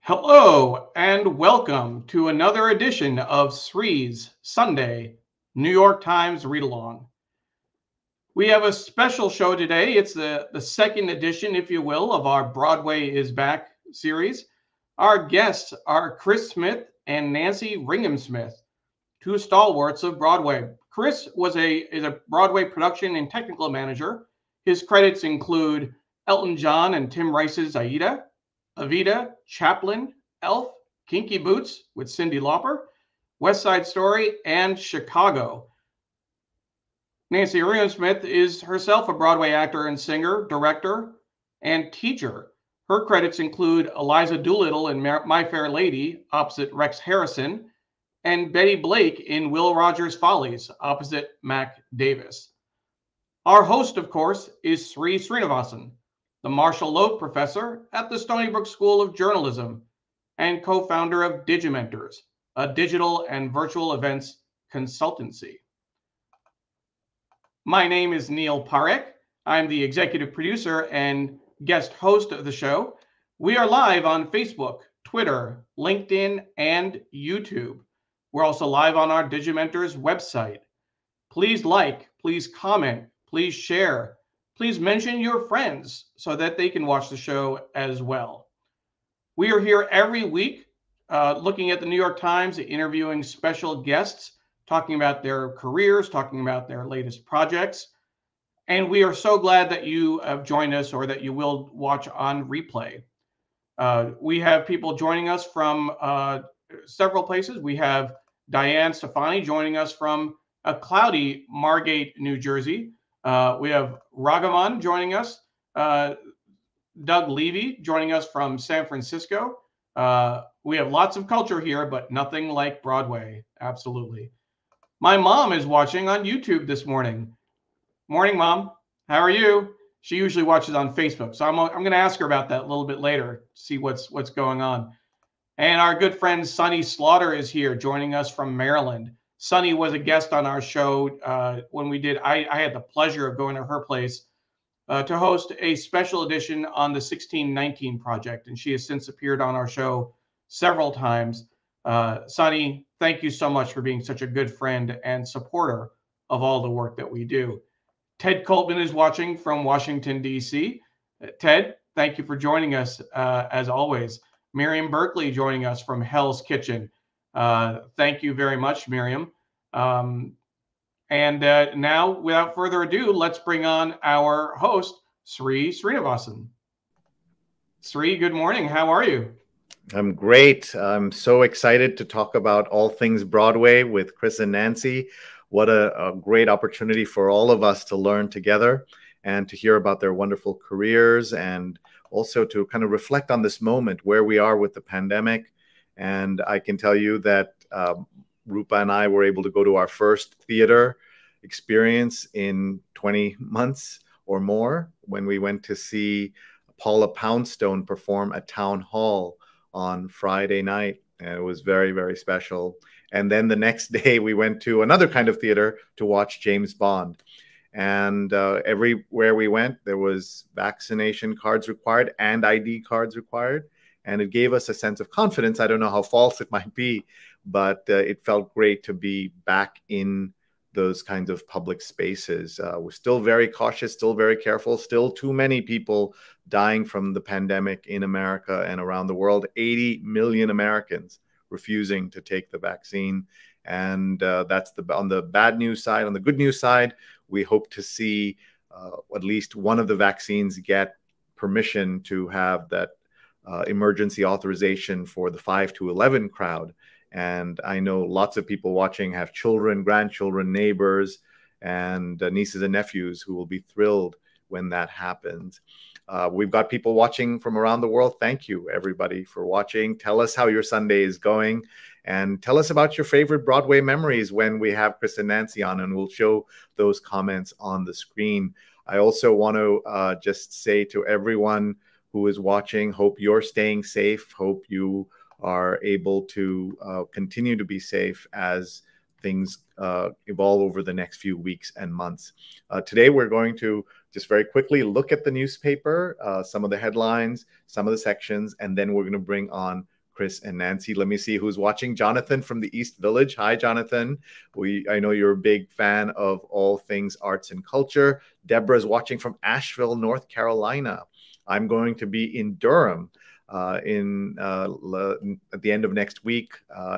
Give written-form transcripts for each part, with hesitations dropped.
Hello and welcome to another edition of Sri's Sunday New York Times Read Along. We have a special show today. It's the second edition, if you will, of our Broadway is Back series. Our guests are Chris Smith and Nancy Ringham Smith, two stalwarts of Broadway. Chris is a Broadway production and technical manager. His credits include Elton John and Tim Rice's Aida, Evita, Chaplin, Elf, Kinky Boots with Cyndi Lauper, West Side Story, and Chicago. Nancy Ringham Smith is herself a Broadway actor and singer, director, and teacher. Her credits include Eliza Doolittle in My Fair Lady opposite Rex Harrison, and Betty Blake in Will Rogers Follies opposite Mac Davis. Our host, of course, is Sri Srinivasan, the Marshall Loeb Professor at the Stony Brook School of Journalism and co-founder of Digimentors, a digital and virtual events consultancy. My name is Neil Parekh. I'm the executive producer and guest host of the show. We are live on Facebook, Twitter, LinkedIn, and YouTube. We're also live on our Digimentors website. Please like, please comment, please share. Please mention your friends so that they can watch the show as well. We are here every week looking at the New York Times, interviewing special guests, talking about their careers, talking about their latest projects. And we are so glad that you have joined us or that you will watch on replay. We have people joining us from several places. We have Diane Stefani joining us from a cloudy Margate, New Jersey. We have Ragaman joining us, Doug Levy joining us from San Francisco. We have lots of culture here, but nothing like Broadway. Absolutely. My mom is watching on YouTube this morning. Morning, Mom. How are you? She usually watches on Facebook, so I'm going to ask her about that a little bit later, see what's going on. And our good friend Sunny Slaughter is here joining us from Maryland. Sunny was a guest on our show when we did. I had the pleasure of going to her place to host a special edition on the 1619 Project, and she has since appeared on our show several times. Sunny, thank you so much for being such a good friend and supporter of all the work that we do. Ted Coltman is watching from Washington, D.C. Ted, thank you for joining us as always. Miriam Berkeley joining us from Hell's Kitchen. Thank you very much, Miriam. And now, without further ado, let's bring on our host, Sri Srinivasan. Sri, good morning. How are you? I'm great. I'm so excited to talk about all things Broadway with Chris and Nancy. What a great opportunity for all of us to learn together and to hear about their wonderful careers, and also to kind of reflect on this moment where we are with the pandemic. And I can tell you that Rupa and I were able to go to our first theater experience in 20 months or more when we went to see Paula Poundstone perform at Town Hall on Friday night. And it was very, very special. And then the next day we went to another kind of theater to watch James Bond. And everywhere we went, there was vaccination cards required and ID cards required. And it gave us a sense of confidence. I don't know how false it might be, but it felt great to be back in those kinds of public spaces. We're still very cautious, still very careful, still too many people dying from the pandemic in America and around the world. 80 million Americans refusing to take the vaccine. And that's on the bad news side. On the good news side, we hope to see at least one of the vaccines get permission to have that emergency authorization for the 5 to 11 crowd. And I know lots of people watching have children, grandchildren, neighbors, and nieces and nephews who will be thrilled when that happens. We've got people watching from around the world. Thank you, everybody, for watching. Tell us how your Sunday is going, and tell us about your favorite Broadway memories when we have Chris and Nancy on, and we'll show those comments on the screen. I also want to just say to everyone who is watching, hope you're staying safe. Hope you are able to continue to be safe as things evolve over the next few weeks and months. Today, we're going to just very quickly look at the newspaper, some of the headlines, some of the sections, and then we're going to bring on Chris and Nancy. Let me see who's watching. Jonathan from the East Village. Hi, Jonathan. I know you're a big fan of all things arts and culture. Deborah's watching from Asheville, North Carolina. I'm going to be in Durham at the end of next week.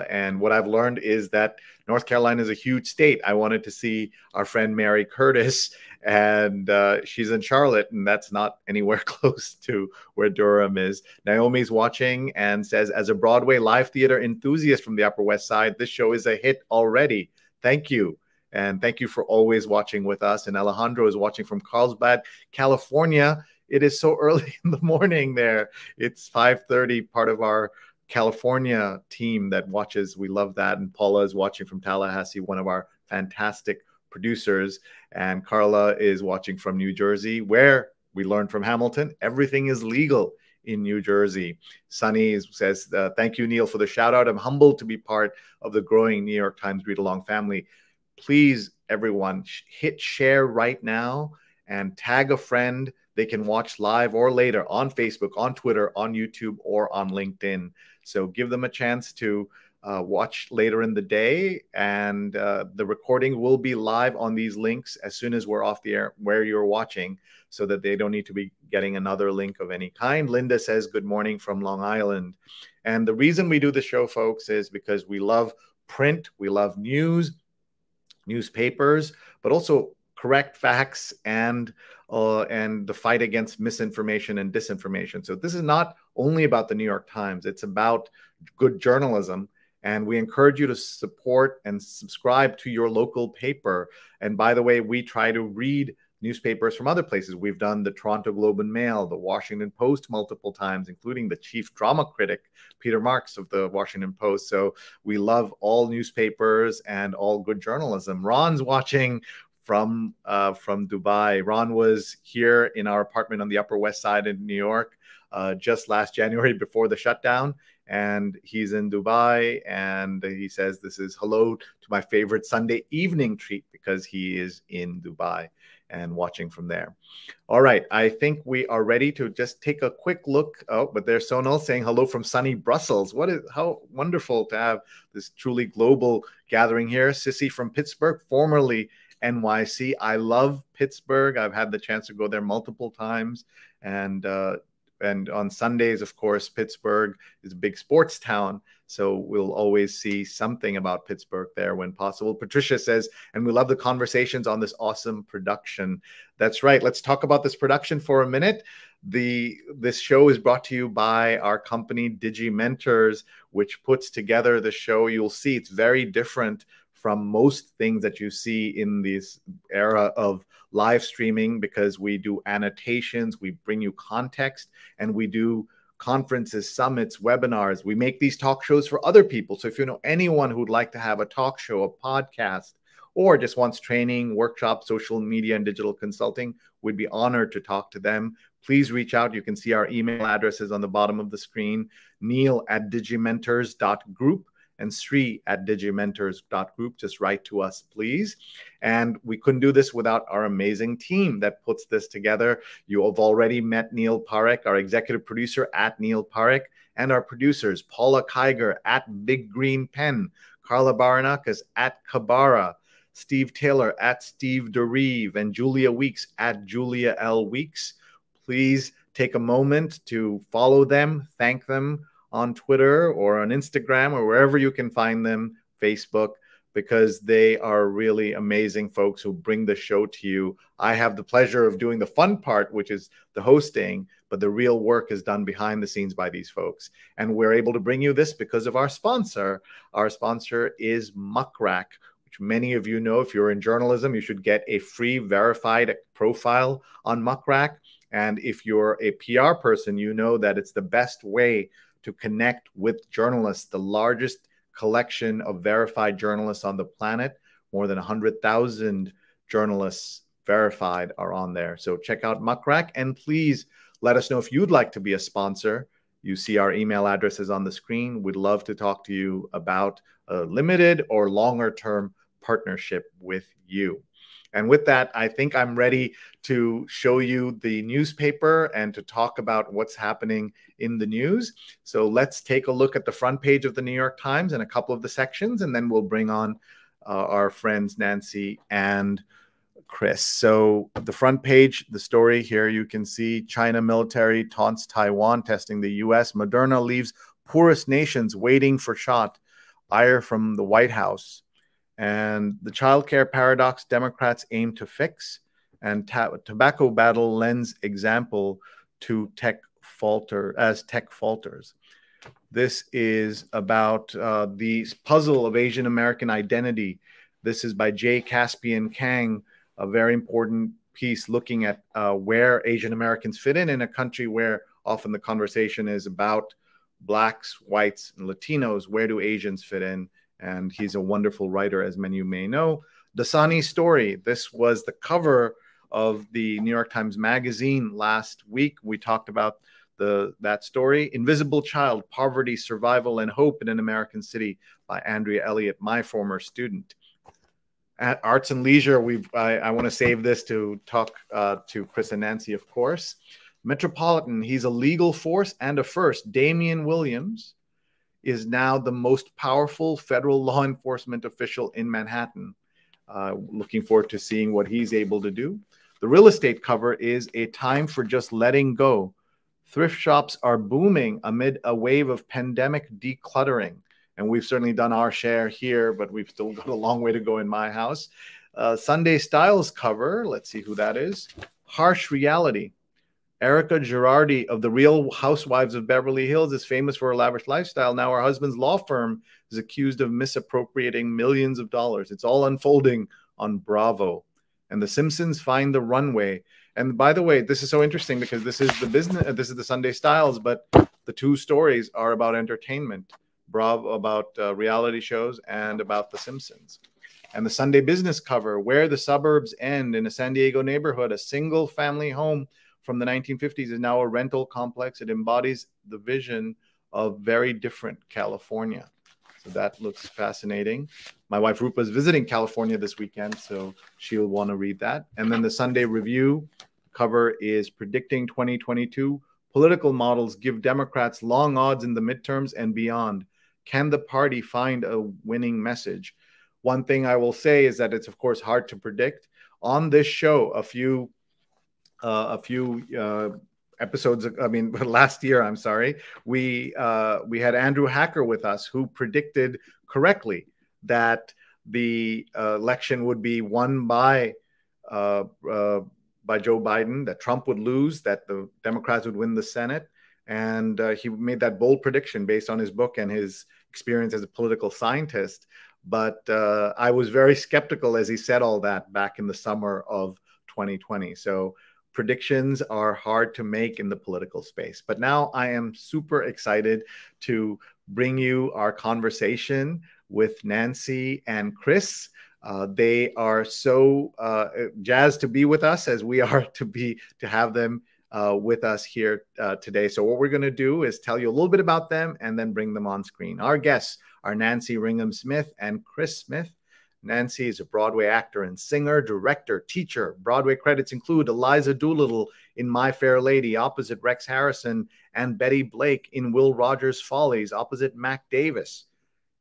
And what I've learned is that North Carolina is a huge state. I wanted to see our friend Mary Curtis, and she's in Charlotte, and that's not anywhere close to where Durham is. Naomi's watching and says, as a Broadway live theater enthusiast from the Upper West Side, this show is a hit already. Thank you. And thank you for always watching with us. And Alejandro is watching from Carlsbad, California. It is so early in the morning there. It's 5:30, part of our California team that watches. We love that. And Paula is watching from Tallahassee, one of our fantastic producers. And Carla is watching from New Jersey, where we learned from Hamilton, everything is legal in New Jersey. Sunny says, thank you, Neil, for the shout out. I'm humbled to be part of the growing New York Times Read Along family. Please, everyone, hit share right now and tag a friend. They can watch live or later on Facebook, on Twitter, on YouTube, or on LinkedIn. So give them a chance to watch later in the day. And the recording will be live on these links as soon as we're off the air where you're watching, so that they don't need to be getting another link of any kind. Linda says, good morning from Long Island. And the reason we do the show, folks, is because we love print, we love news, newspapers, but also correct facts and the fight against misinformation and disinformation. So this is not only about the New York Times, it's about good journalism. And we encourage you to support and subscribe to your local paper. And by the way, we try to read newspapers from other places. We've done the Toronto Globe and Mail, the Washington Post multiple times, including the chief drama critic, Peter Marks of the Washington Post. So we love all newspapers and all good journalism. Ron's watching from Dubai. Ron was here in our apartment on the Upper West Side in New York just last January before the shutdown. And he's in Dubai, and he says this is hello to my favorite Sunday evening treat, because he is in Dubai and watching from there. All right, I think we are ready to just take a quick look. Oh, but there's Sonal saying hello from sunny Brussels. How wonderful to have this truly global gathering here. Sissy from Pittsburgh, formerly NYC. I love Pittsburgh. I've had the chance to go there multiple times. And on Sundays, of course, Pittsburgh is a big sports town. So we'll always see something about Pittsburgh there when possible. Patricia says, and we love the conversations on this awesome production. That's right. Let's talk about this production for a minute. This show is brought to you by our company, DigiMentors, which puts together the show. You'll see it's very different from most things that you see in this era of live streaming, because we do annotations, we bring you context, and we do conferences, summits, webinars. We make these talk shows for other people. So if you know anyone who'd like to have a talk show, a podcast, or just wants training, workshops, social media, and digital consulting, we'd be honored to talk to them. Please reach out. You can see our email addresses on the bottom of the screen, neil@digimentors.group. and Sri@digimentors.group. Just write to us, please. And we couldn't do this without our amazing team that puts this together. You have already met Neil Parekh, our executive producer @Neil Parekh, and our producers, Paula Kiger @Big Green Pen, Carla Baranakis @Kabara, Steve Taylor @Steve DeReeve, and Julia Weeks @Julia L. Weeks. Please take a moment to follow them, thank them on Twitter or on Instagram or wherever you can find them, Facebook, because they are really amazing folks who bring the show to you. I have the pleasure of doing the fun part, which is the hosting, but the real work is done behind the scenes by these folks. And we're able to bring you this because of our sponsor. Our sponsor is Muckrack, which many of you know. If you're in journalism, you should get a free verified profile on Muckrack. And if you're a PR person, you know that it's the best way to connect with journalists, the largest collection of verified journalists on the planet. More than 100,000 journalists verified are on there. So check out Muckrack, and please let us know if you'd like to be a sponsor. You see our email addresses on the screen. We'd love to talk to you about a limited or longer term partnership with you. And with that, I think I'm ready to show you the newspaper and to talk about what's happening in the news. So let's take a look at the front page of the New York Times and a couple of the sections, and then we'll bring on our friends Nancy and Chris. So the front page, the story here, you can see China military taunts Taiwan, testing the U.S. Moderna leaves poorest nations waiting for shot. Ire from the White House. And the childcare paradox Democrats aim to fix. And tobacco battle lends example to tech falters. This is about the puzzle of Asian American identity. This is by J. Caspian Kang, a very important piece looking at where Asian Americans fit in a country where often the conversation is about Blacks, whites, and Latinos. Where do Asians fit in? And he's a wonderful writer, as many of you may know. Dasani's story. This was the cover of the New York Times Magazine last week. We talked about that story. Invisible Child, Poverty, Survival, and Hope in an American City by Andrea Elliott, my former student. At Arts and Leisure, I want to save this to talk to Chris and Nancy, of course. Metropolitan, he's a legal force and a first. Damian Williams is now the most powerful federal law enforcement official in Manhattan. Looking forward to seeing what he's able to do. The real estate cover is A Time for Just Letting Go. Thrift shops are booming amid a wave of pandemic decluttering. And we've certainly done our share here, but we've still got a long way to go in my house. Sunday Styles cover, let's see who that is. Harsh Reality. Erica Girardi of the Real Housewives of Beverly Hills is famous for her lavish lifestyle. Now her husband's law firm is accused of misappropriating millions of dollars. It's all unfolding on Bravo. And The Simpsons find the runway. And by the way, this is so interesting because this is the Sunday Styles, but the two stories are about entertainment. Bravo about reality shows and about The Simpsons. And the Sunday Business cover, Where the Suburbs End, in a San Diego neighborhood, a single family home from the 1950s is now a rental complex. It embodies the vision of very different California. So that looks fascinating. My wife Rupa is visiting California this weekend, so she'll want to read that. And then the Sunday Review cover is Predicting 2022. Political models give Democrats long odds in the midterms and beyond. Can the party find a winning message? One thing I will say is that it's, of course, hard to predict. On this show, a few episodes, last year, I'm sorry, we had Andrew Hacker with us, who predicted correctly that the election would be won by Joe Biden, that Trump would lose, that the Democrats would win the Senate. And he made that bold prediction based on his book and his experience as a political scientist. But I was very skeptical as he said all that back in the summer of 2020. So predictions are hard to make in the political space. But now I am super excited to bring you our conversation with Nancy and Chris. They are so jazzed to be with us, as we are to have them with us here today. So what we're going to do is tell you a little bit about them and then bring them on screen. Our guests are Nancy Ringham Smith and Chris Smith. Nancy is a Broadway actor and singer, director, teacher. Broadway credits include Eliza Doolittle in My Fair Lady, opposite Rex Harrison, and Betty Blake in Will Rogers' Follies, opposite Mac Davis.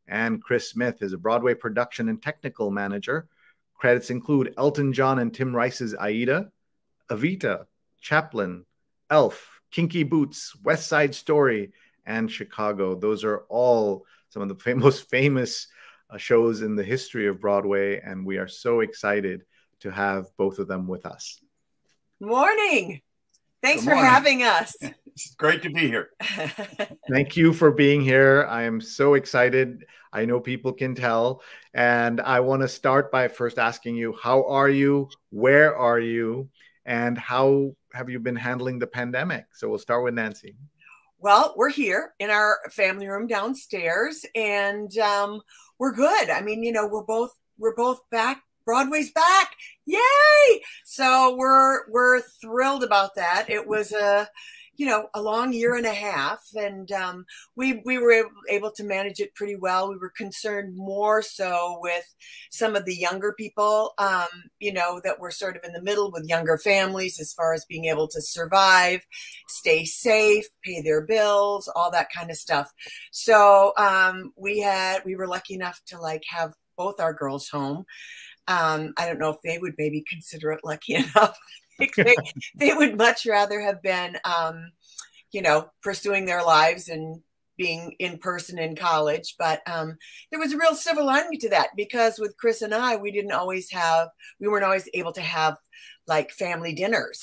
And Chris Smith is a Broadway production and technical manager. Credits include Elton John and Tim Rice's Aida, Evita, Chaplin, Elf, Kinky Boots, West Side Story, and Chicago. Those are all some of the most famous shows in the history of Broadway, and we are so excited to have both of them with us. Morning. Thanks for having us. It's great to be here. Thank you for being here. I am so excited. I know people can tell. And I want to start by first asking you, how are you? Where are you? And how have you been handling the pandemic? So we'll start with Nancy. Well, we're here in our family room downstairs, and we're good. I mean, you know, we're both back. Broadway's back. Yay! So we're thrilled about that. It was a long year and a half, and we were able to manage it pretty well. We were concerned more so with some of the younger people, that were sort of in the middle with younger families as far as being able to survive, stay safe, pay their bills, all that kind of stuff. So we were lucky enough to like have both our girls home. I don't know if they would maybe consider it lucky enough. They would much rather have been, pursuing their lives and being in person in college. But there was a real silver lining to that, because with Chris and I, we weren't always able to have like family dinners,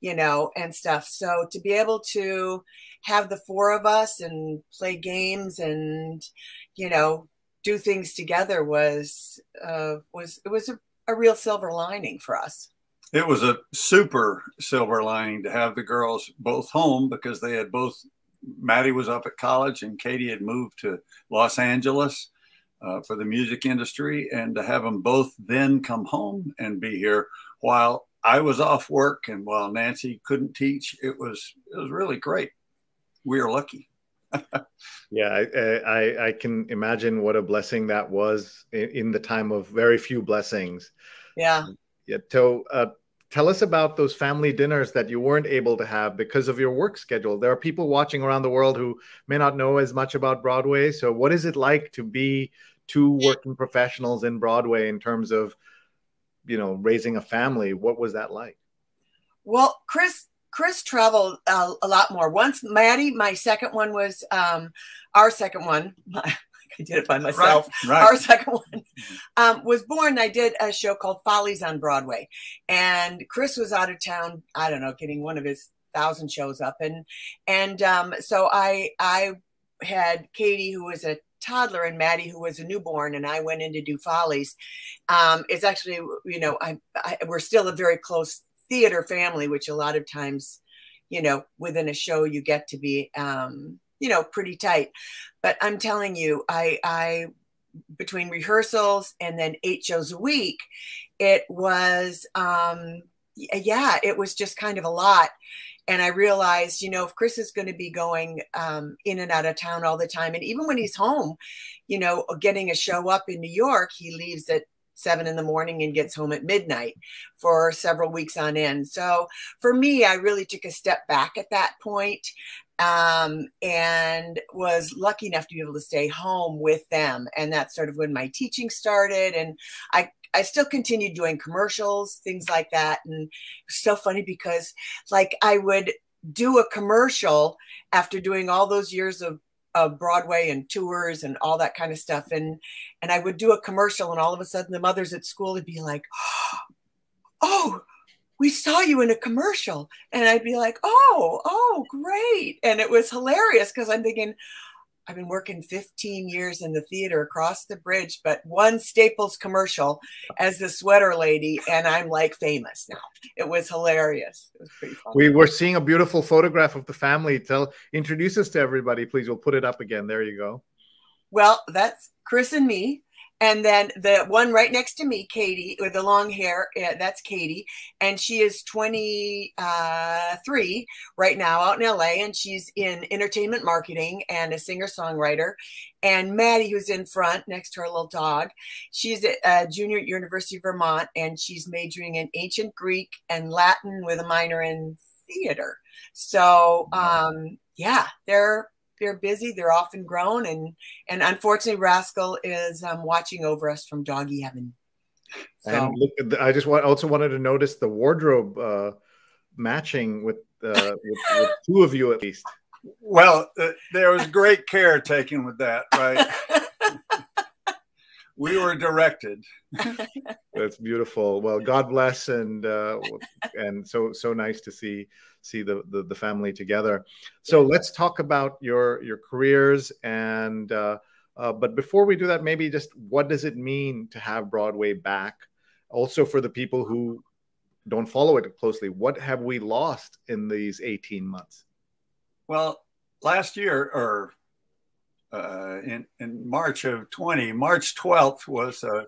and stuff. So to be able to have the four of us and play games and, do things together was a real silver lining for us. It was a super silver lining to have the girls both home, because they had both, Maddie was up at college and Katie had moved to Los Angeles for the music industry, and to have them both then come home and be here while I was off work and while Nancy couldn't teach. It was really great. We are lucky. Yeah, I can imagine what a blessing that was in the time of very few blessings. Yeah. Yeah. So tell us about those family dinners that you weren't able to have because of your work schedule. There are people watching around the world who may not know as much about Broadway. So what is it like to be two working professionals in Broadway in terms of, raising a family? What was that like? Well, Chris traveled a lot more. Once Maddie, my second one was our second one. I did it by myself. Right. Our second one was born. I did a show called Follies on Broadway, and Chris was out of town. I don't know, getting one of his 1,000 shows up, and so I had Katie, who was a toddler, and Maddie, who was a newborn, and I went in to do Follies. It's actually, we're still a very close theater family, which a lot of times, within a show you get to be, pretty tight. But I'm telling you, I between rehearsals and then 8 shows a week, it was, it was just kind of a lot. And I realized, if Chris is going to be going in and out of town all the time, and even when he's home, getting a show up in New York, he leaves at 7 in the morning and gets home at midnight for several weeks on end. So for me, I really took a step back at that point, and was lucky enough to be able to stay home with them. And that's sort of when my teaching started. And I still continued doing commercials, things like that. And it was so funny because like I would do a commercial after doing all those years of Broadway and tours and all that kind of stuff. And I would do a commercial, and all of a sudden the mothers at school would be like, "Oh, we saw you in a commercial." And I'd be like, oh, great. And it was hilarious because I'm thinking, I've been working 15 years in the theater across the bridge, but one Staples commercial as the sweater lady, and I'm like famous now. It was hilarious. It was pretty fun. We were seeing a beautiful photograph of the family. Introduce us to everybody, please. We'll put it up again. There you go. Well, that's Chris and me. And then the one right next to me, Katie, with the long hair, that's Katie. And she is 23 right now out in LA, and she's in entertainment marketing and a singer-songwriter. And Maddie, who's in front next to her little dog, she's a junior at University of Vermont, and she's majoring in ancient Greek and Latin with a minor in theater. So, they're busy. They're often grown, and unfortunately, Rascal is watching over us from doggy heaven. So. And look, I just also wanted to notice the wardrobe matching with 2 of you at least. Well, there was great care taken with that, right? We were directed. That's beautiful. Well, God bless, and so nice to see the family together. So let's talk about your careers, and but before we do that, maybe just what does it mean to have Broadway back? Also, for the people who don't follow it closely, what have we lost in these 18 months? Well, last year, or in March of 20, March 12th was a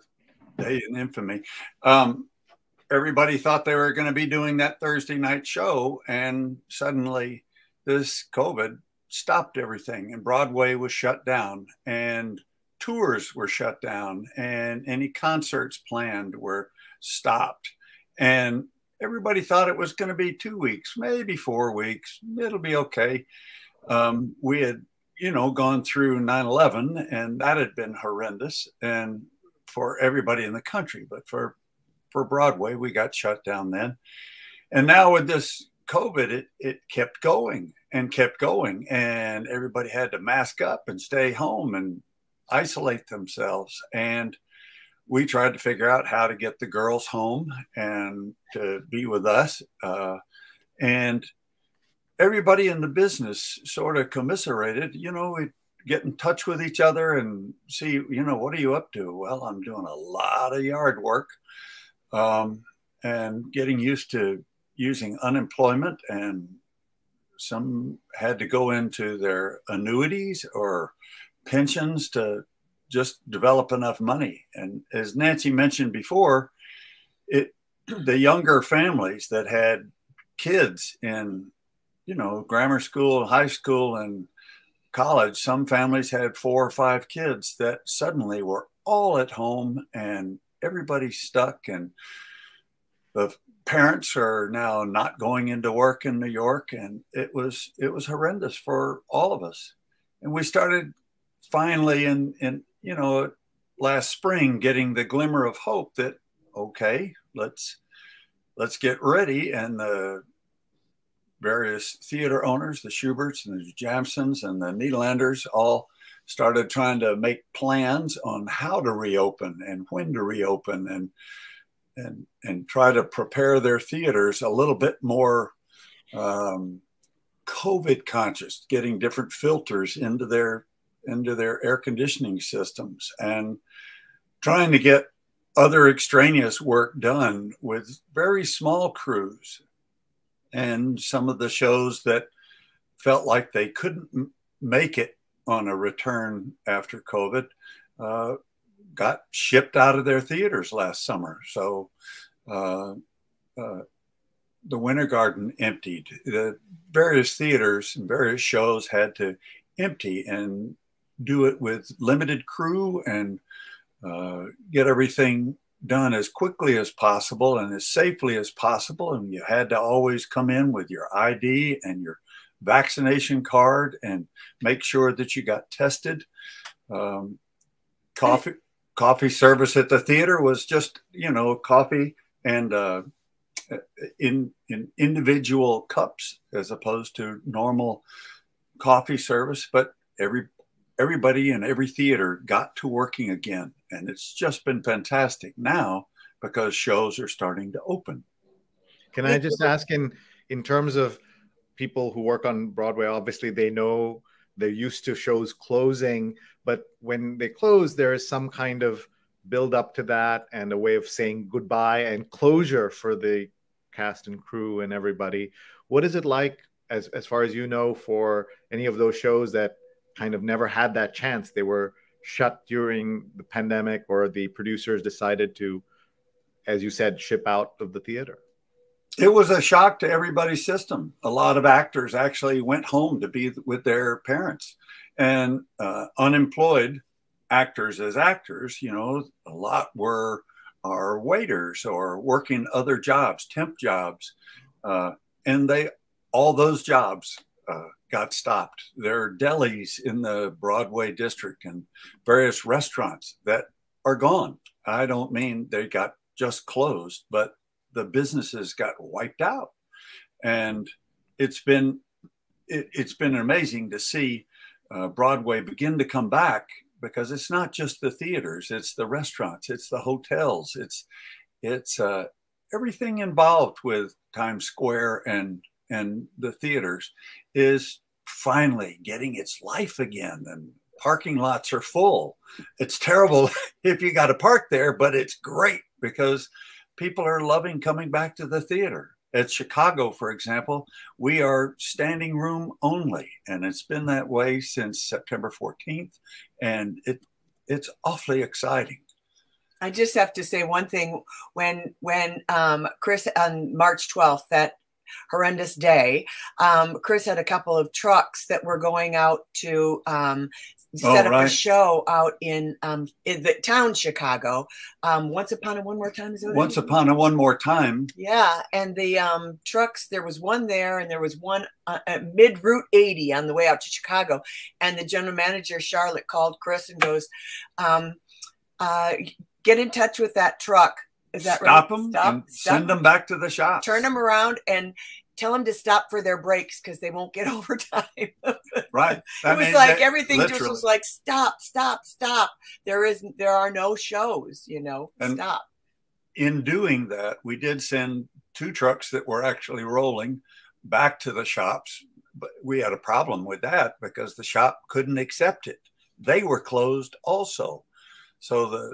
day in infamy. Everybody thought they were going to be doing that Thursday night show, and suddenly this COVID stopped everything, and Broadway was shut down, and tours were shut down, and any concerts planned were stopped. And everybody thought it was going to be 2 weeks, maybe 4 weeks. It'll be okay. We had, you know, gone through 9/11, and that had been horrendous, and for everybody in the country. But for Broadway, we got shut down then. And now with this COVID, it kept going and kept going, and everybody had to mask up and stay home and isolate themselves. And we tried to figure out how to get the girls home and to be with us. And everybody in the business sort of commiserated, you know, we'd get in touch with each other and see, you know, what are you up to? Well, I'm doing a lot of yard work, and getting used to using unemployment, and some had to go into their annuities or pensions to just develop enough money. And as Nancy mentioned before, the younger families that had kids in, you know, grammar school, high school, and college, some families had 4 or 5 kids that suddenly were all at home, and everybody's stuck, and the parents are now not going into work in New York, and it was horrendous for all of us. And we started finally in you know, last spring, getting the glimmer of hope that, okay, let's get ready. And the various theater owners, the Schuberts and the Jamsons and the Nederlanders, all started trying to make plans on how to reopen and when to reopen, and try to prepare their theaters a little bit more COVID conscious, getting different filters into their air conditioning systems, and trying to get other extraneous work done with very small crews. And some of the shows that felt like they couldn't make it on a return after COVID got shipped out of their theaters last summer. So the Winter Garden emptied. The various theaters and various shows had to empty and do it with limited crew, and get everything done as quickly as possible and as safely as possible. And you had to always come in with your ID and your vaccination card and make sure that you got tested. Coffee service at the theater was just, you know, coffee and in individual cups as opposed to normal coffee service. But everybody in every theater got to working again. And it's just been fantastic now because shows are starting to open. Can I just ask, in terms of people who work on Broadway, obviously they know they're used to shows closing, but when they close, there is some kind of build up to that and a way of saying goodbye and closure for the cast and crew and everybody. What is it like, as far as you know, for any of those shows that kind of never had that chance? They were shut during the pandemic, or the producers decided to, as you said, ship out of the theater. It was a shock to everybody's system. A lot of actors actually went home to be with their parents, and unemployed actors as actors, you know, a lot are waiters or working other jobs, temp jobs. And all those jobs got stopped. There are delis in the Broadway district and various restaurants that are gone. I don't mean they got just closed, but the businesses got wiped out. And it's been amazing to see Broadway begin to come back, because it's not just the theaters, it's the restaurants, it's the hotels, it's everything involved with Times Square and the theaters is finally getting its life again, and parking lots are full. It's terrible if you got to park there, but it's great because people are loving coming back to the theater. At Chicago, for example, we are standing room only, and it's been that way since September 14th, and it's awfully exciting. I just have to say one thing. When Chris, on March 12th, that horrendous day. Chris had a couple of trucks that were going out to set up a show out in the town Chicago. Once Upon a One More Time. Is it Once Upon a One More Time. Yeah, and the trucks, there was one there, and there was one mid Route 80 on the way out to Chicago. And the general manager, Charlotte, called Chris and goes, get in touch with that truck. Is that Stop right? them and send them back to the shop. Turn them around and tell them to stop for their breaks because they won't get overtime. Right. It was like everything literally just was like, stop, stop, stop. There are no shows, you know, and stop. In doing that, we did send 2 trucks that were actually rolling back to the shops. But we had a problem with that because the shop couldn't accept it. They were closed also. So the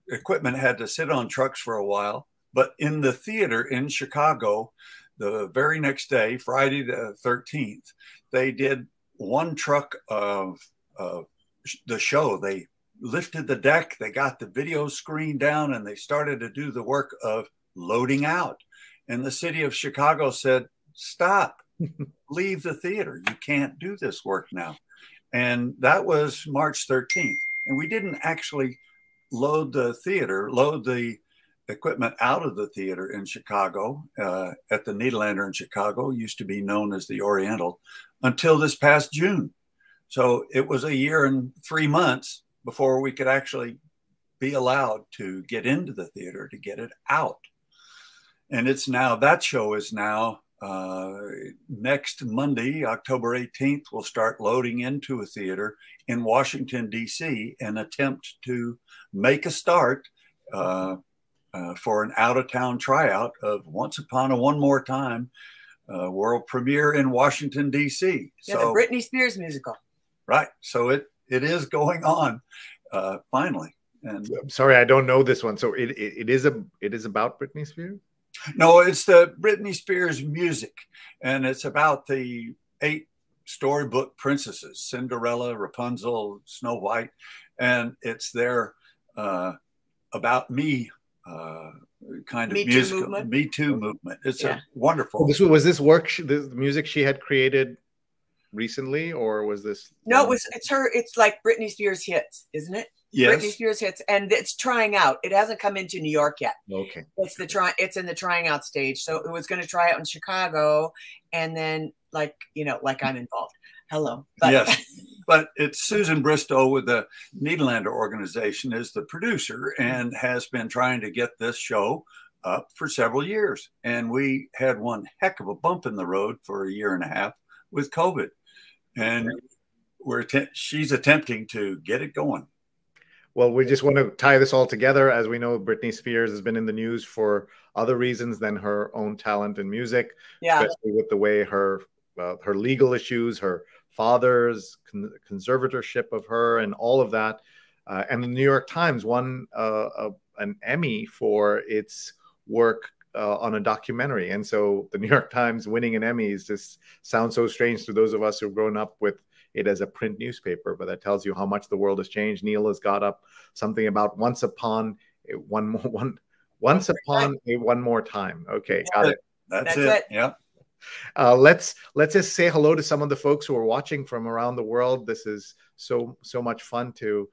equipment had to sit on trucks for a while. But in the theater in Chicago, the very next day, Friday the 13th, they did 1 truck of the show. They lifted the deck, they got the video screen down, and they started to do the work of loading out. And the city of Chicago said, stop, leave the theater. You can't do this work now. And that was March 13th. And we didn't actually load the equipment out of the theater in Chicago, at the Nederlander in Chicago, used to be known as the Oriental, until this past June. So it was a year and 3 months before we could actually be allowed to get into the theater to get it out. And it's now, that show is now next Monday, October 18th, we'll start loading into a theater in Washington, D.C. and attempt to make a start for an out-of-town tryout of Once Upon a One More Time, world premiere in Washington, D.C. Yeah, so, the Britney Spears musical. Right. So it is going on finally. And I'm sorry, I don't know this one. So it is about Britney Spears? No, it's the Britney Spears music, and it's about the 8 storybook princesses, Cinderella, Rapunzel, Snow White, and it's their about me kind of musical Me Too movement. It's a wonderful. Was this work the music she had created recently, or was this? No, it's her. It's like Britney Spears hits, isn't it? Yes. Britney Spears hits, and it's trying out. It hasn't come into New York yet. Okay. It's in the trying out stage. So it was going to try out in Chicago, and then like I'm involved. Hello. But. Yes. But it's Susan Bristow with the Nederlander organization is the producer and has been trying to get this show up for several years. And we had one heck of a bump in the road for a year and a half with COVID. And she's attempting to get it going. Well, we just want to tie this all together. As we know, Britney Spears has been in the news for other reasons than her own talent in music, especially with the way her legal issues, her father's conservatorship of her and all of that. And the New York Times won an Emmy for its work on a documentary. And so the New York Times winning an Emmy just sounds so strange to those of us who've grown up with it as a print newspaper, but that tells you how much the world has changed. Neil has got up something about Once Upon a One More Time. Okay, got it. That's it. Yeah. Let's just say hello to some of the folks who are watching from around the world. This is so much fun to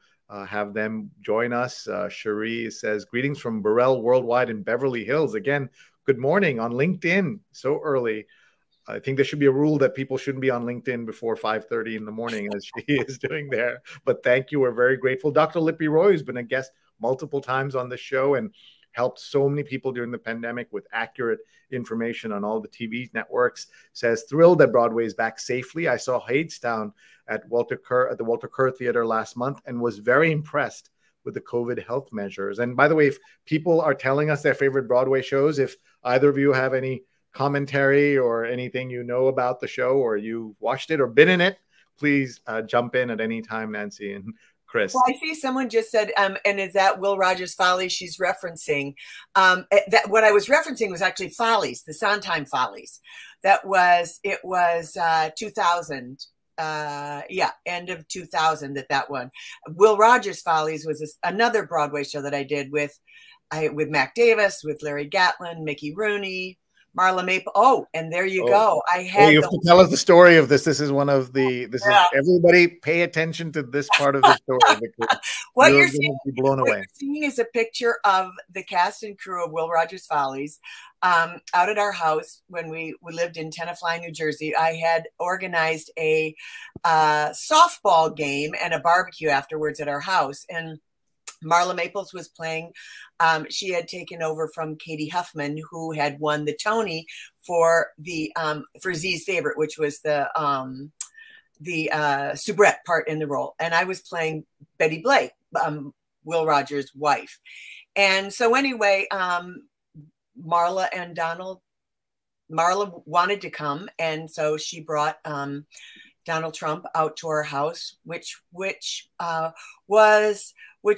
have them join us. Cherie says, greetings from Burrell Worldwide in Beverly Hills. Again, good morning on LinkedIn so early. I think there should be a rule that people shouldn't be on LinkedIn before 5:30 in the morning, as she is doing there. But thank you. We're very grateful. Dr. Lippy Roy has been a guest multiple times on the show and helped so many people during the pandemic with accurate information on all the TV networks. Says, thrilled that Broadway is back safely. I saw Hadestown at the Walter Kerr Theater last month and was very impressed with the COVID health measures. And by the way, if people are telling us their favorite Broadway shows, if either of you have any commentary or anything you know about the show, or you watched it or been in it, please jump in at any time, Nancy and Chris. Well, I see someone just said, and is that Will Rogers Follies she's referencing? That what I was referencing was actually Follies, the Sondheim Follies. It was 2000. End of 2000 that one. Will Rogers Follies was another Broadway show that I did with Mac Davis, with Larry Gatlin, Mickey Rooney, Marla Maple. Oh, and there you go. I had. You have to tell us the story of this. This is one of the. This is everybody. Pay attention to this part of the story because what you're you're going seeing, to be blown away. What you're seeing is a picture of the cast and crew of Will Rogers Follies out at our house when we lived in Tenafly, New Jersey. I had organized a softball game and a barbecue afterwards at our house, and Marla Maples was playing. She had taken over from Katie Huffman, who had won the Tony for Z's Favorite, which was the soubrette part in the role. And I was playing Betty Blake, Will Rogers' wife. And so anyway, Marla wanted to come, and so she brought Donald Trump out to our house, which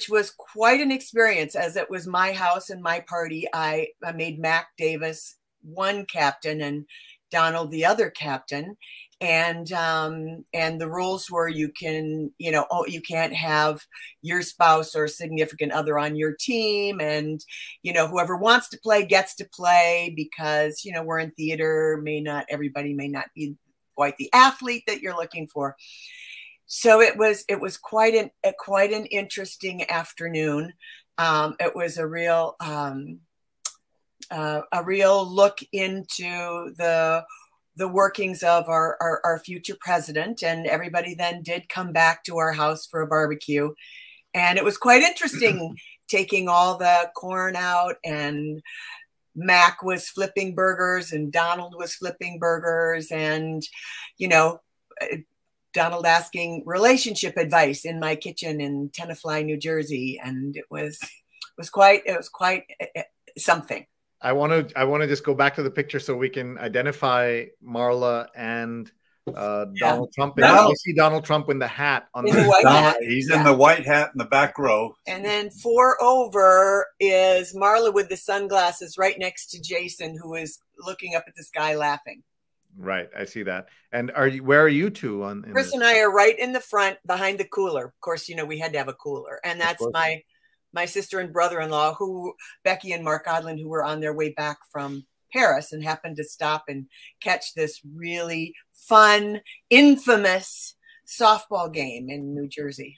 was quite an experience, as it was my house and my party. I made Mac Davis one captain and Donald the other captain. And the rules were you can't have your spouse or significant other on your team. And, whoever wants to play gets to play because, we're in theater, everybody may not be quite the athlete that you're looking for. So it was quite an interesting afternoon. It was a real look into the workings of our future president, and everybody then did come back to our house for a barbecue, and it was quite interesting taking all the corn out, and Mac was flipping burgers and Donald was flipping burgers, and Donald asking relationship advice in my kitchen in Tenafly, New Jersey, and it was quite something. I want to just go back to the picture so we can identify Marla and Donald Trump. I see Donald Trump in the hat on the white hat. He's in the white hat in the back row. And then 4 over is Marla with the sunglasses right next to Jason, who is looking up at the sky laughing. Right, I see that. And where are you two on? Chris and I are right in the front behind the cooler. Of course, we had to have a cooler, and that's my sister and brother-in-law, who Becky and Mark Odland, who were on their way back from Paris and happened to stop and catch this really fun, infamous softball game in New Jersey.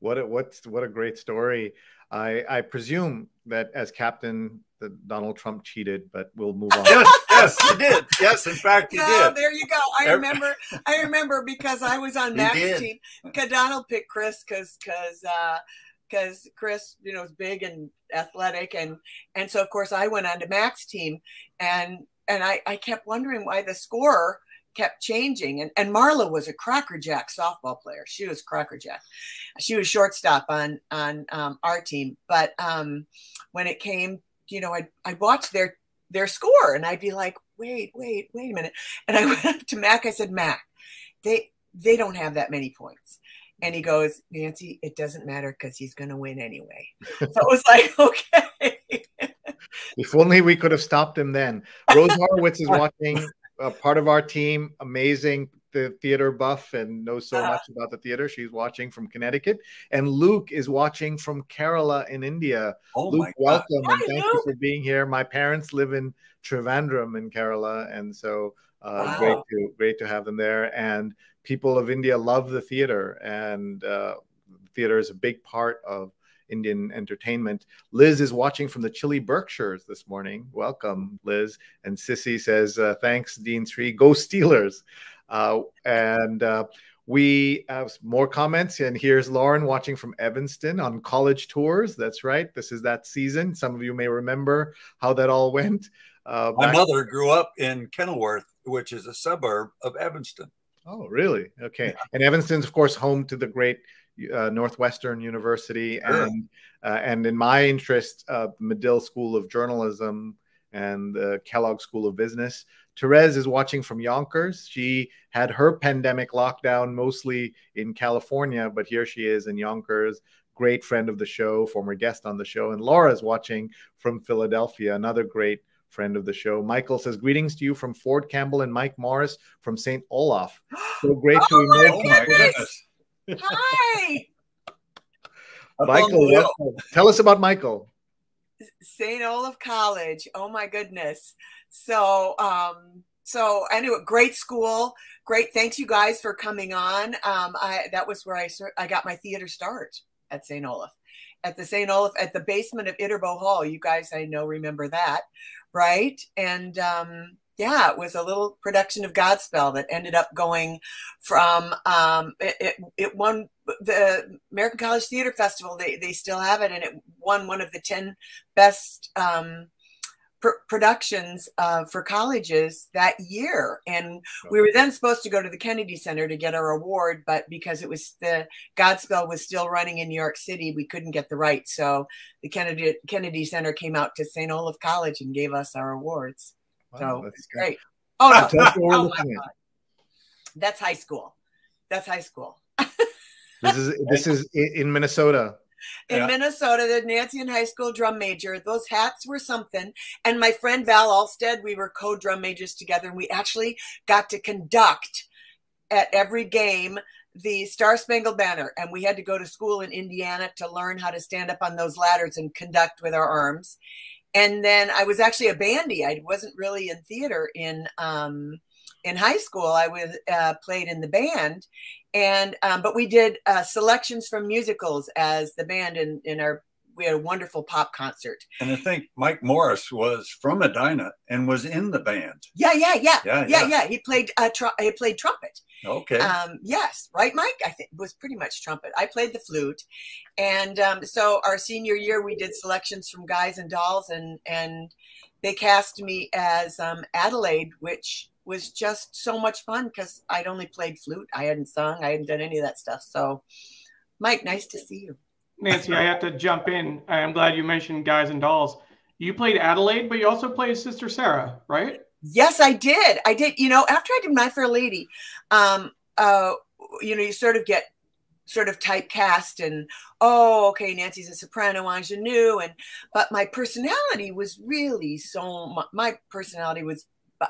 What a great story. I presume that as captain, that Donald Trump cheated, but we'll move on. Yes, he did. Yes, in fact, he did. There you go. I remember because I was on Mac's team. Because Donald picked Chris because Chris, is big and athletic, and so of course I went on to Mac's team, and I kept wondering why the score kept changing, and Marla was a crackerjack softball player. She was crackerjack. She was shortstop on our team, but when it came, I'd watch their score, and I'd be like, wait a minute, and I went up to Mac. I said, Mac, they don't have that many points. And he goes, Nancy, it doesn't matter because he's going to win anyway. So it was like, okay. If only we could have stopped him then. Rose Horowitz is watching, part of our team, amazing, the theater buff and knows so much about the theater. She's watching from Connecticut. And Luke is watching from Kerala in India. Oh, Luke, my God. welcome. And thank you for being here. My parents live in Trivandrum in Kerala. And so great to have them there. And people of India love the theater, and theater is a big part of Indian entertainment. Liz is watching from the chilly Berkshires this morning. Welcome, Liz. And Sissy says, thanks, Dean Sri. Go Steelers. And we have more comments. And here's Lauren watching from Evanston on college tours. That's right. This is that season. Some of you may remember how that all went. My mother grew up in Kenilworth, which is a suburb of Evanston. Oh, really? Okay. And Evanston's, of course, home to the great Northwestern University, and in my interest, Medill School of Journalism and the Kellogg School of Business. Therese is watching from Yonkers. She had her pandemic lockdown mostly in California, but here she is in Yonkers. Great friend of the show, former guest on the show. And Laura is watching from Philadelphia, another great friend of the show. Michael says, greetings to you from Ford Campbell and Mike Morris from St. Olaf. So great to meet you. Hi. Michael, tell us about Michael. St. Olaf College. Oh my goodness. So anyway, great school. Great. Thanks you guys for coming on. That was where I got my theater start at St. Olaf. At the St. Olaf, at the basement of Iterbo Hall. You guys, I know, remember that, right? And yeah, it was a little production of Godspell that ended up going from, it won the American College Theater Festival. They still have it, and it won one of the 10 best productions for colleges that year. And we were then supposed to go to the Kennedy Center to get our award, but because it was the Godspell was still running in New York City, we couldn't get the rights. So the Kennedy Center came out to St. Olaf College and gave us our awards. Wow, so that's it's great. Oh, no. Oh my God. That's high school. That's high school. This is in Minnesota. In Minnesota, the Nancy in high school drum major. Those hats were something. And my friend Val Alstead, we were co-drum majors together, and we actually got to conduct at every game the Star Spangled Banner. And we had to go to school in Indiana to learn how to stand up on those ladders and conduct with our arms. And then I was actually a bandy. I wasn't really in theater in high school. I was played in the band, and but we did selections from musicals as the band. We had a wonderful pop concert. And I think Mike Morris was from Edina and was in the band. Yeah. He played trumpet. Okay. Yes, right, Mike? I think it was pretty much trumpet. I played the flute. And so our senior year, we did selections from Guys and Dolls, and they cast me as Adelaide, which was just so much fun because I'd only played flute. I hadn't sung. I hadn't done any of that stuff. So, Mike, nice to see you. Nancy, I have to jump in. I'm glad you mentioned Guys and Dolls. You played Adelaide, but you also played Sister Sarah, right? Yes, I did. You know, after I did My Fair Lady, you know, you sort of get typecast and, oh, okay, Nancy's a soprano ingenue. But my personality was really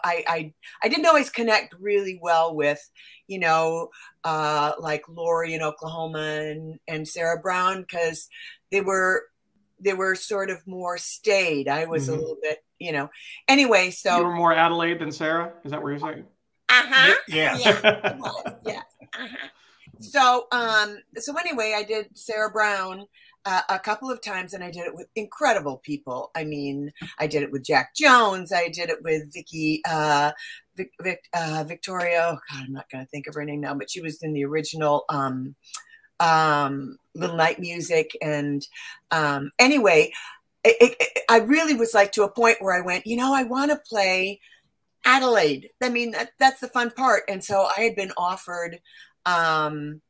I didn't always connect really well with, you know, like Lori in Oklahoma and Sarah Brown, because they were sort of more staid. I was a little bit, you know, anyway. So you were more Adelaide than Sarah? Is that what you're saying? Yeah. Yeah. So anyway, I did Sarah Brown a couple of times, and I did it with incredible people. I mean, I did it with Jack Jones. I did it with Victoria. Oh God, I'm not going to think of her name now, but she was in the original Little Night Music. And anyway, I really was like to a point where I went, you know, I want to play Adelaide. I mean, that's the fun part. And so I had been offered King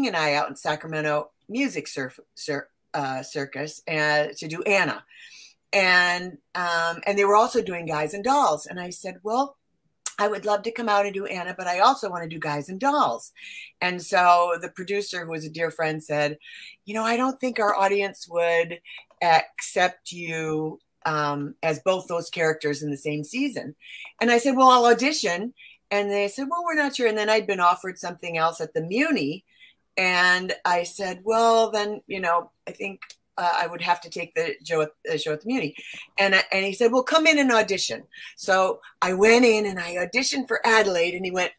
and I out in Sacramento Music Circus to do Anna. And they were also doing Guys and Dolls. And I said, well, I would love to come out and do Anna, but I also want to do Guys and Dolls. And so the producer, who was a dear friend, said, you know, I don't think our audience would accept you as both those characters in the same season. And I said, well, I'll audition. And they said, well, we're not sure. And then I'd been offered something else at the Muni. And I said, well, then, you know, I think I would have to take the show at the Muni. And he said, well, come in and audition. So I went in and I auditioned for Adelaide, and he went,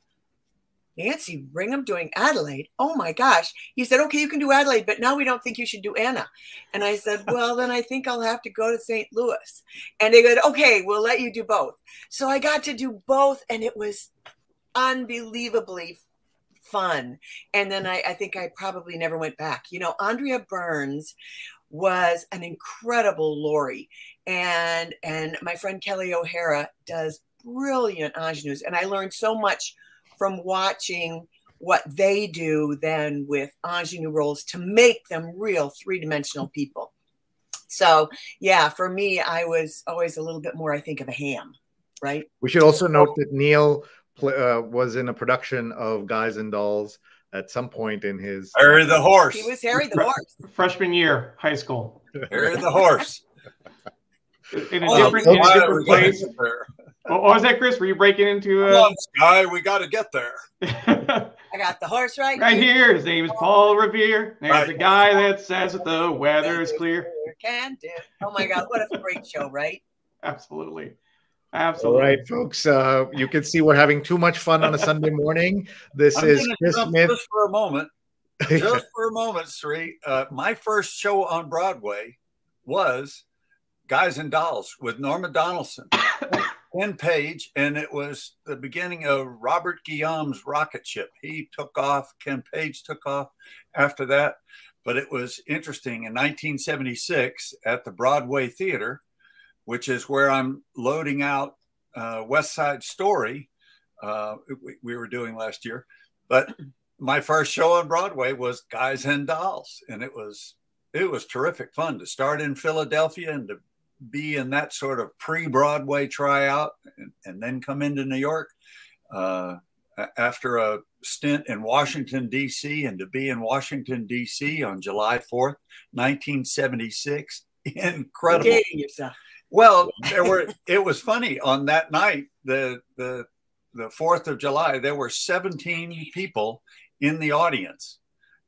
Nancy Ringham doing Adelaide? Oh my gosh. He said, okay, you can do Adelaide, but now we don't think you should do Anna. And I said, well, then I think I'll have to go to St. Louis. And they go, okay, we'll let you do both. So I got to do both, and it was unbelievably fun. And then I think I probably never went back. You know, Andrea Burns was an incredible Lori, and my friend Kelly O'Hara does brilliant ingenues, and I learned so much from watching what they do then with ingenue roles to make them real three-dimensional people. So yeah, for me, I was always a little bit more, I think, of a ham, right? We should also note that Neil was in a production of Guys and Dolls at some point in his Harry the Horse. He was Harry the Horse. Freshman year, high school. Harry the Horse. In a different place. What was that, Chris? Were you breaking into? Come on, Sky, we got to get there. I got the horse right here. His name is Paul Revere. There's a guy that says that the weather is clear. Can do. Oh my God, what a great show, right? Absolutely. Absolutely. All right, folks. You can see we're having too much fun on a Sunday morning. This is Chris Smith. Just for a moment. Just for a moment, Sri. My first show on Broadway was Guys and Dolls with Norma Donaldson, Ken Page, and it was the beginning of Robert Guillaume's rocket ship. He took off, Ken Page took off after that. But it was interesting. In 1976 at the Broadway Theater, which is where I'm loading out West Side Story, we were doing last year. But my first show on Broadway was Guys and Dolls, and it was terrific fun to start in Philadelphia and to be in that sort of pre-Broadway tryout, and then come into New York after a stint in Washington, D.C., and to be in Washington, D.C. on July 4th, 1976. Incredible. Dating yourself. Well, it was funny on that night, the 4th of July, there were 17 people in the audience,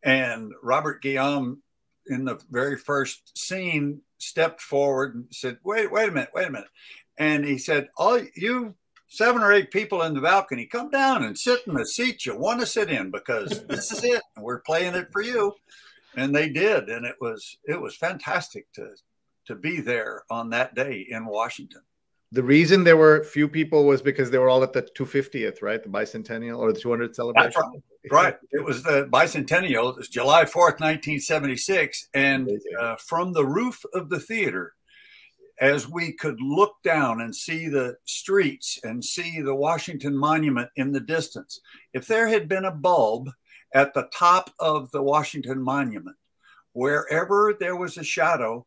and Robert Guillaume in the very first scene stepped forward and said, wait a minute. And he said, all you 7 or 8 people in the balcony, come down and sit in the seat you want to sit in, because this is it. And we're playing it for you. And they did. And it was fantastic to be there on that day in Washington. The reason there were few people was because they were all at the 250th, right? The bicentennial or the 200th celebration. That's right. It was the bicentennial. It was July 4th, 1976. And from the roof of the theater, as we could look down and see the streets and see the Washington Monument in the distance, if there had been a bulb at the top of the Washington Monument, wherever there was a shadow,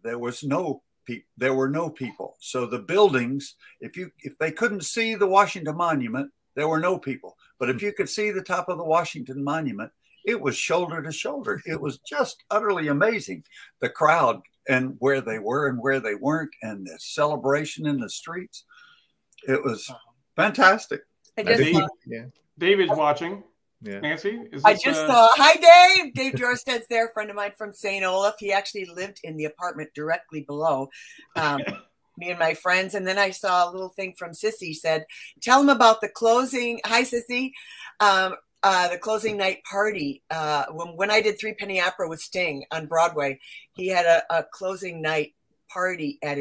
there were no people. So the buildings, if they couldn't see the Washington Monument, there were no people. But if you could see the top of the Washington Monument, it was shoulder to shoulder. It was just utterly amazing. The crowd and where they were and where they weren't, and the celebration in the streets. It was fantastic. David's watching. Yeah. Nancy, I just saw. Hi, Dave. Dave Jorstad's there, a friend of mine from St. Olaf. He actually lived in the apartment directly below me and my friends. And then I saw a little thing from Sissy said, tell him about the closing. Hi, Sissy. The closing night party. When I did Three Penny Opera with Sting on Broadway, he had a closing night party at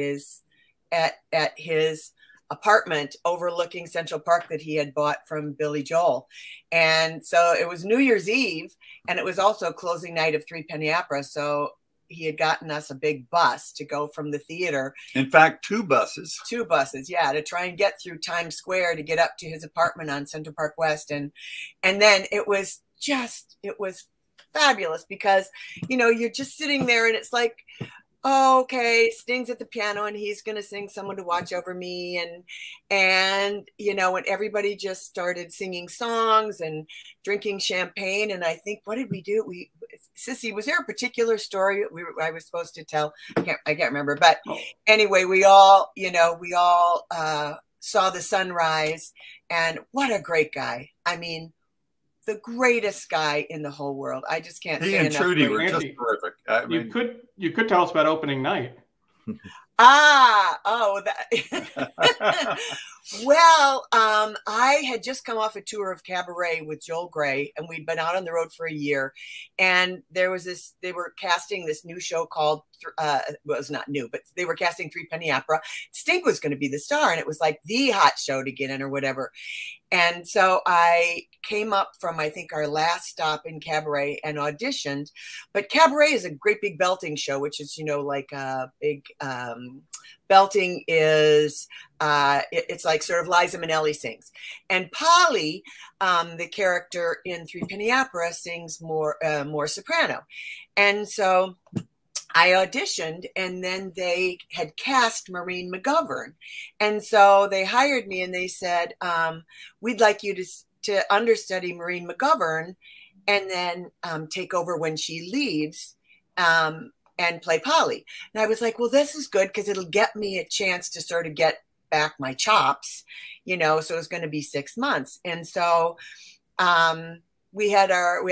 his apartment overlooking Central Park that he had bought from Billy Joel. And so it was New Year's Eve, and it was also closing night of Three Penny Opera. So he had gotten us a big bus to go from the theater. In fact, 2 buses. 2 buses, yeah, to try and get through Times Square to get up to his apartment on Central Park West. And then it was fabulous because, you're just sitting there and it's like, oh, okay, Sting's at the piano and he's going to sing Someone to Watch Over Me. And when everybody just started singing songs and drinking champagne. And I think, what did we do? Sissy, was there a particular story I was supposed to tell? I can't remember. But anyway, we all saw the sunrise, and what a great guy. I mean, the greatest guy in the whole world. I just can't say enough. He and Trudy were just terrific. I mean, you could tell us about opening night. Well, I had just come off a tour of Cabaret with Joel Grey, and we'd been out on the road for a year. And they were casting this new show called, well, it was not new, but they were casting Three Penny Opera. Sting was going to be the star, and it was like the hot show to get in or whatever. And so I came up from, I think, our last stop in Cabaret and auditioned. But Cabaret is a great big belting show, which is, like a big belting is, it's like sort of Liza Minnelli sings. And Polly, the character in Three Penny Opera, sings more soprano. And so I auditioned, and then they had cast Maureen McGovern. And so they hired me, and they said, we'd like you to understudy Maureen McGovern and then take over when she leaves and play Polly. And I was like, well, this is good because it'll get me a chance to sort of get back my chops, so it's going to be 6 months. And so we had our,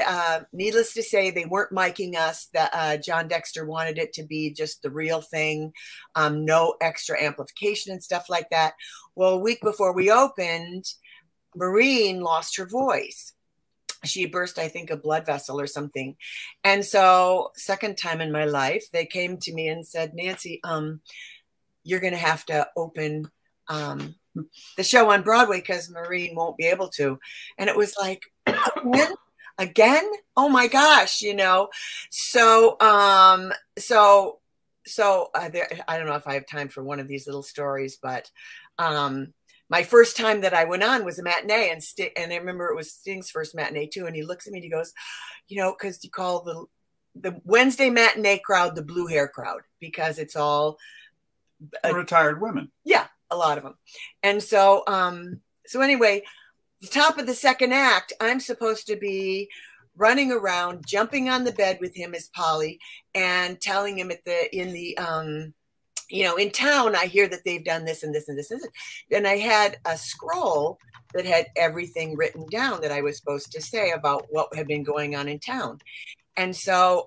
needless to say, they weren't miking us. That John Dexter wanted it to be just the real thing, no extra amplification and stuff like that. Well, a week before we opened, Maureen lost her voice. She burst, I think, a blood vessel or something. And so, second time in my life, they came to me and said, Nancy, you're going to have to open the show on Broadway because Maureen won't be able to. And it was like, again? Oh my gosh, you know? So, I don't know if I have time for one of these little stories, but my first time that I went on was a matinee, and I remember it was Sting's first matinee too. And he looks at me and he goes, you know, because you call the Wednesday matinee crowd the blue hair crowd because it's all retired women. Yeah, a lot of them. And so, so anyway, the top of the second act, I'm supposed to be running around, jumping on the bed with him as Polly, and telling him you know, in town, I hear that they've done this and this and this and this. And I had a scroll that had everything written down that I was supposed to say about what had been going on in town. And so,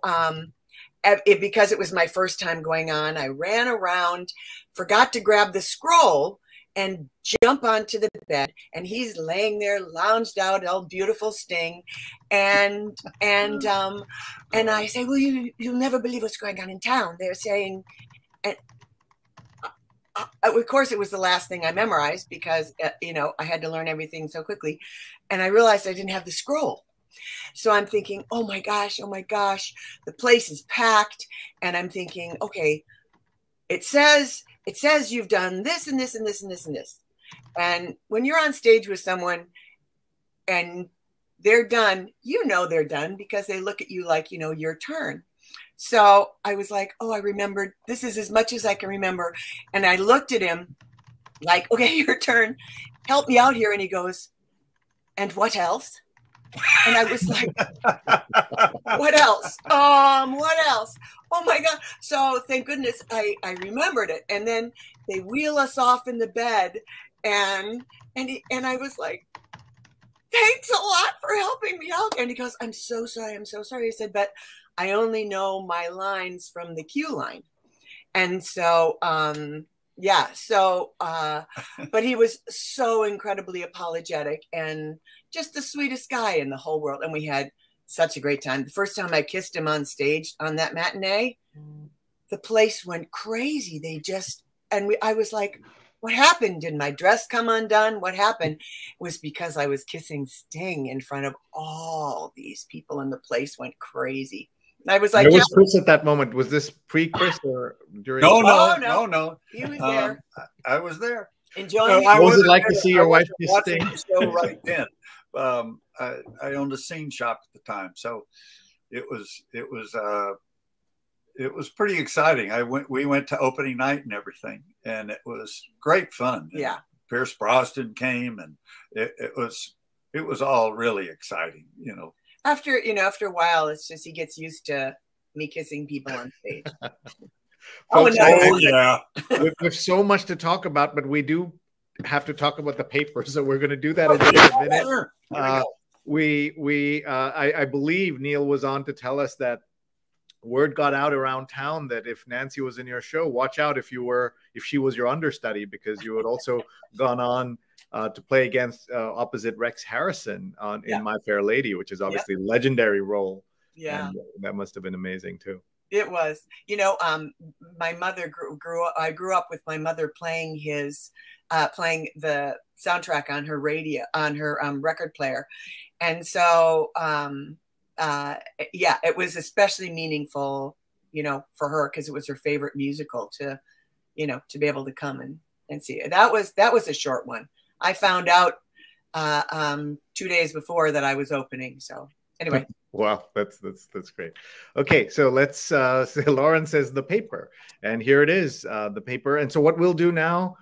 because it was my first time going on, I ran around, forgot to grab the scroll and jump onto the bed. And he's laying there, lounged out, all beautiful Sting. And I say, well, you'll never believe what's going on in town. They're saying, and of course, it was the last thing I memorized because, you know, I had to learn everything so quickly. And I realized I didn't have the scroll. So I'm thinking, oh my gosh, the place is packed. And I'm thinking, okay, it says you've done this and this and this and this and this. And when you're on stage with someone and they're done, you know they're done because they look at you like, you know, your turn. So I was like, oh, I remembered. This is as much as I can remember. And I looked at him like, okay, your turn. Help me out here. And he goes, and what else? And I was like, what else? What else? Oh my God. So thank goodness I remembered it. And then they wheel us off in the bed. And I was like, thanks a lot for helping me out. And he goes, I'm so sorry. I'm so sorry. I said, but I only know my lines from the cue line. And so, yeah, so, but he was so incredibly apologetic and just the sweetest guy in the whole world. And we had such a great time. The first time I kissed him on stage on that matinee, the place went crazy. I was like, what happened? Did my dress come undone? What happened? It was because I was kissing Sting in front of all these people and the place went crazy. I was like, where was Chris at that moment? Was this pre-Chris or during? No. He was there. I was there. Enjoying. What was it like to see your wife kiss Sting? The show right then. I owned a scene shop at the time, so it was pretty exciting. We went to opening night and everything, and it was great fun. Yeah. And Pierce Brosnan came, and it was all really exciting, you know. After a while, it's just he gets used to me kissing people on stage. Folks, yeah. We have so much to talk about, but we do have to talk about the paper, so we're going to do that in just a minute. I believe Neil was on to tell us that word got out around town that if Nancy was in your show, watch out if she was your understudy, because you had also gone on to play against opposite Rex Harrison in My Fair Lady, which is obviously a legendary role. Yeah, and that must have been amazing too. It was. You know, my mother grew up. I grew up with my mother playing playing the soundtrack on her radio, on her record player, and so yeah, it was especially meaningful, you know, for her because it was her favorite musical to be able to come and see it. That was a short one. I found out 2 days before that I was opening. So anyway. Wow, that's great. Okay, so let's Lauren says the paper, and here it is, the paper. And so what we'll do now,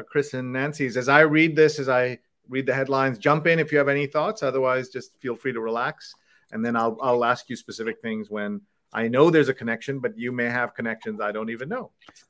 Chris and Nancy, is as I read the headlines, jump in if you have any thoughts. Otherwise, just feel free to relax, and then I'll ask you specific things when I know there's a connection, but you may have connections I don't even know.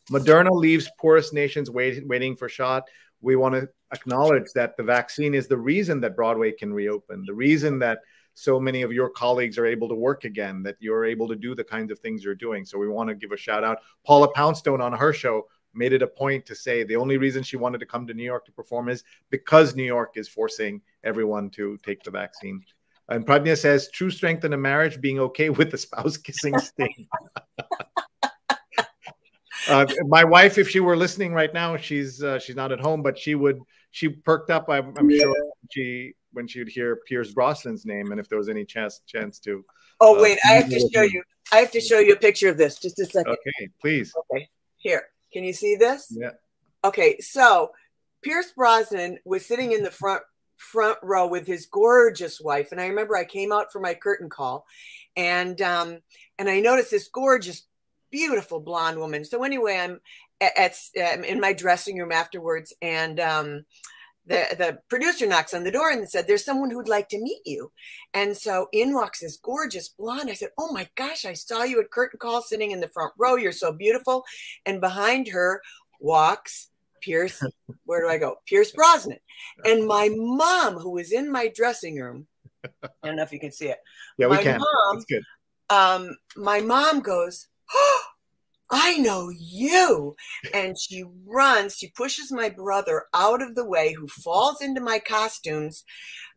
Moderna leaves poorest nations waiting for shot. we want to acknowledge that the vaccine is the reason that Broadway can reopen, the reason that so many of your colleagues are able to work again, that you're able to do the kinds of things you're doing. So we want to give a shout out. Paula Poundstone on her show made it a point to say the only reason she wanted to come to New York to perform is because New York is forcing everyone to take the vaccine. And Pradnya says, true strength in a marriage, being okay with the spouse kissing Sting. My wife, if she were listening right now, she's not at home, but she perked up, I'm sure, when she would hear Pierce Brosnan's name, and if there was any chance to. Oh, wait, I have to show you. I have to show you a picture of this. Just a second. Okay, please. Okay, here. Can you see this? Yeah. Okay, so Pierce Brosnan was sitting in the front row with his gorgeous wife, and I remember I came out for my curtain call, and I noticed this gorgeous, beautiful blonde woman. So anyway, I'm in my dressing room afterwards, and the producer knocks on the door and said, there's someone who'd like to meet you. And so in walks this gorgeous blonde. I said, oh my gosh, I saw you at curtain call sitting in the front row. You're so beautiful. And behind her walks Pierce. Where do I go? Pierce Brosnan. And my mom, who was in my dressing room, I don't know if you can see it. Yeah, we can. That's good. My mom goes, oh, I know you. And she runs, she pushes my brother out of the way, who falls into my costumes,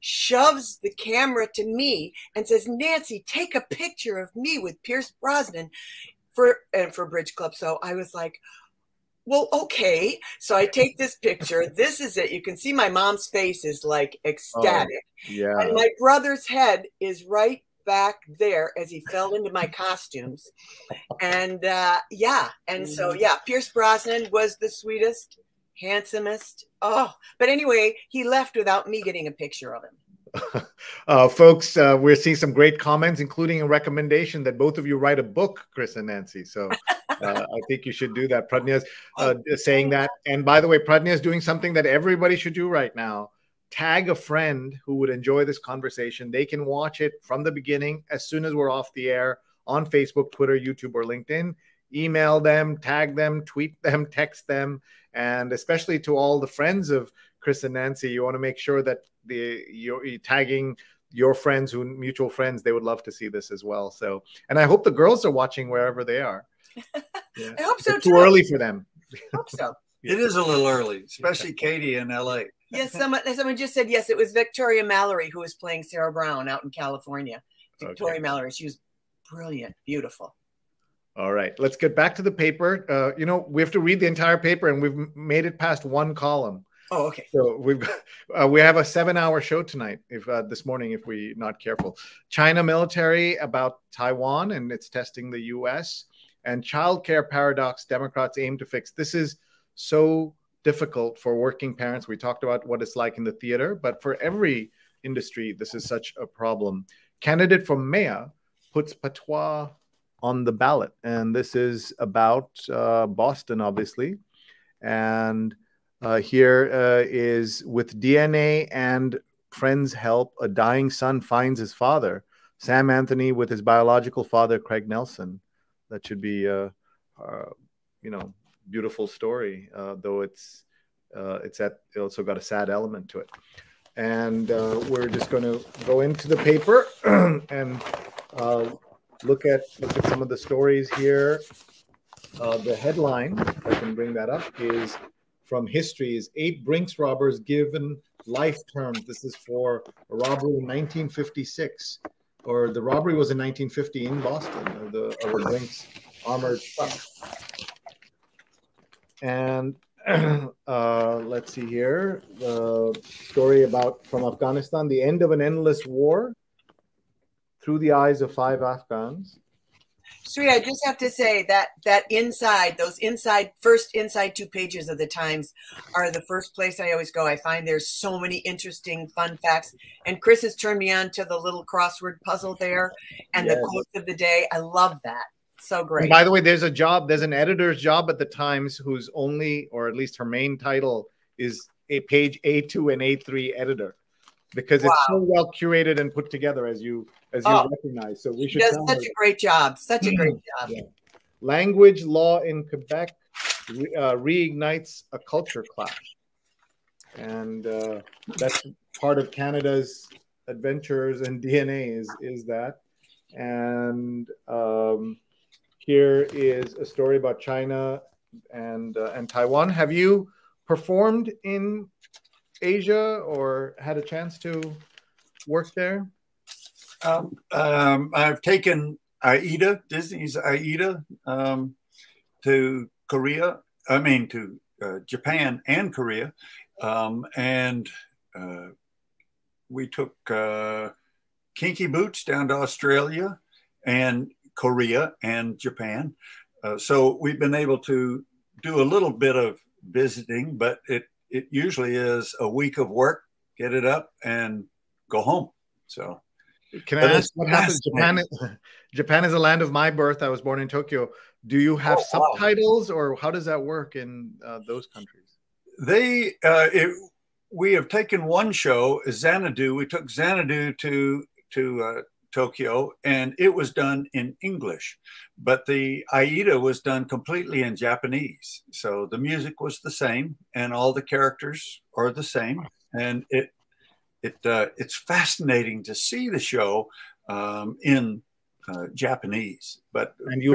shoves the camera to me and says, Nancy, take a picture of me with Pierce Brosnan for Bridge Club. So I was like, well, okay. So I take this picture. This is it. You can see my mom's face is like ecstatic. Oh, yeah. And my brother's head is right back there as he fell into my costumes. And yeah. And so, yeah, Pierce Brosnan was the sweetest, handsomest. Oh, but anyway, he left without me getting a picture of him. Folks, we're seeing some great comments, including a recommendation that both of you write a book, Chris and Nancy. So I think you should do that. Pradnya's saying that. And by the way, Pradnya is doing something that everybody should do right now. Tag a friend who would enjoy this conversation. They can watch it from the beginning as soon as we're off the air on Facebook, Twitter, YouTube, or LinkedIn. Email them, tag them, tweet them, text them. And especially to all the friends of Chris and Nancy, you want to make sure that you're tagging your friends, mutual friends. They would love to see this as well. So, and I hope the girls are watching wherever they are. Yeah. I hope so it's too early for them. I hope so. It is a little early, especially Katie in LA. Yes, someone just said yes. It was Victoria Mallory who was playing Sarah Brown out in California. Victoria Mallory, she was brilliant, beautiful. All right, let's get back to the paper. You know, we have to read the entire paper, and we've made it past one column. Oh, okay. So we have a 7-hour show tonight. This morning, if we're not careful, China military about Taiwan and it's testing the U.S. and childcare paradox Democrats aim to fix. This is so difficult for working parents. We talked about what it's like in the theater, but for every industry, this is such a problem. Candidate for mayor puts patois on the ballot, and this is about Boston, obviously, and. Here is with DNA and friends' help, a dying son finds his father. Sam Anthony with his biological father, Craig Nelson. That should be a beautiful story, though it's also got a sad element to it. And we're just going to go into the paper and look at some of the stories here. The headline, if I can bring that up, is from history is 8 Brinks robbers given life terms. This is for a robbery in 1956, or the robbery was in 1950 in Boston, of the Brinks armored truck. And let's see here, the story from Afghanistan, the end of an endless war through the eyes of 5 Afghans. Sri, I just have to say that those first inside 2 pages of the Times are the first place I always go. I find there's so many interesting, fun facts. And Chris has turned me on to the little crossword puzzle there and the quotes of the day. I love that. So great. And by the way, there's an editor's job at the Times whose only, or at least her main title is a page A2 and A3 editor, because it's so well curated and put together, as you recognize. So we should. She does such a great job. Such a great job. Yeah. Language law in Quebec reignites a culture clash. and that's part of Canada's adventures and DNA is that. And here is a story about China and Taiwan. Have you performed in Asia or had a chance to work there? I've taken Aida, Disney's Aida, to Korea. I mean, to Japan and Korea, and we took Kinky Boots down to Australia and Korea and Japan. So we've been able to do a little bit of visiting, but it usually is a week of work, get it up, and go home. So. Can I ask what happens? Japan is a land of my birth. I was born in Tokyo. Do you have subtitles, or how does that work in those countries? We have taken one show, Xanadu. We took Xanadu to Tokyo, and it was done in English, but the Aida was done completely in Japanese. So the music was the same, and all the characters are the same, and it's fascinating to see the show in Japanese. And you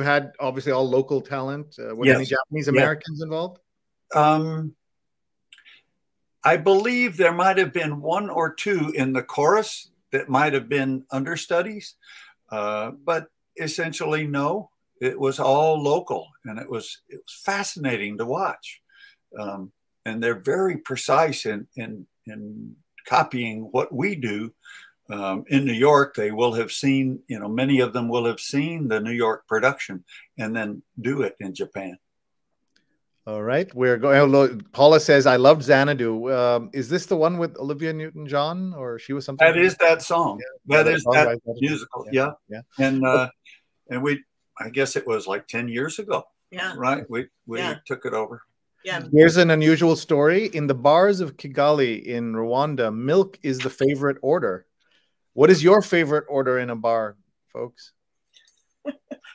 had obviously all local talent. Were there any Japanese Americans involved? I believe there might have been one or two in the chorus that might have been understudies, but essentially no. It was all local, and it was fascinating to watch. And they're very precise in copying what we do. In New York, they will have seen, many of them will have seen the New York production and then do it in Japan. All right. We're going. Paula says, I loved Xanadu. Is this the one with Olivia Newton-John, or she was something? That is that song. Yeah, that is that musical. Yeah. And I guess it was like 10 years ago. Yeah. Right. We took it over. Yeah. Here's an unusual story. In the bars of Kigali in Rwanda, milk is the favorite order. What is your favorite order in a bar, folks?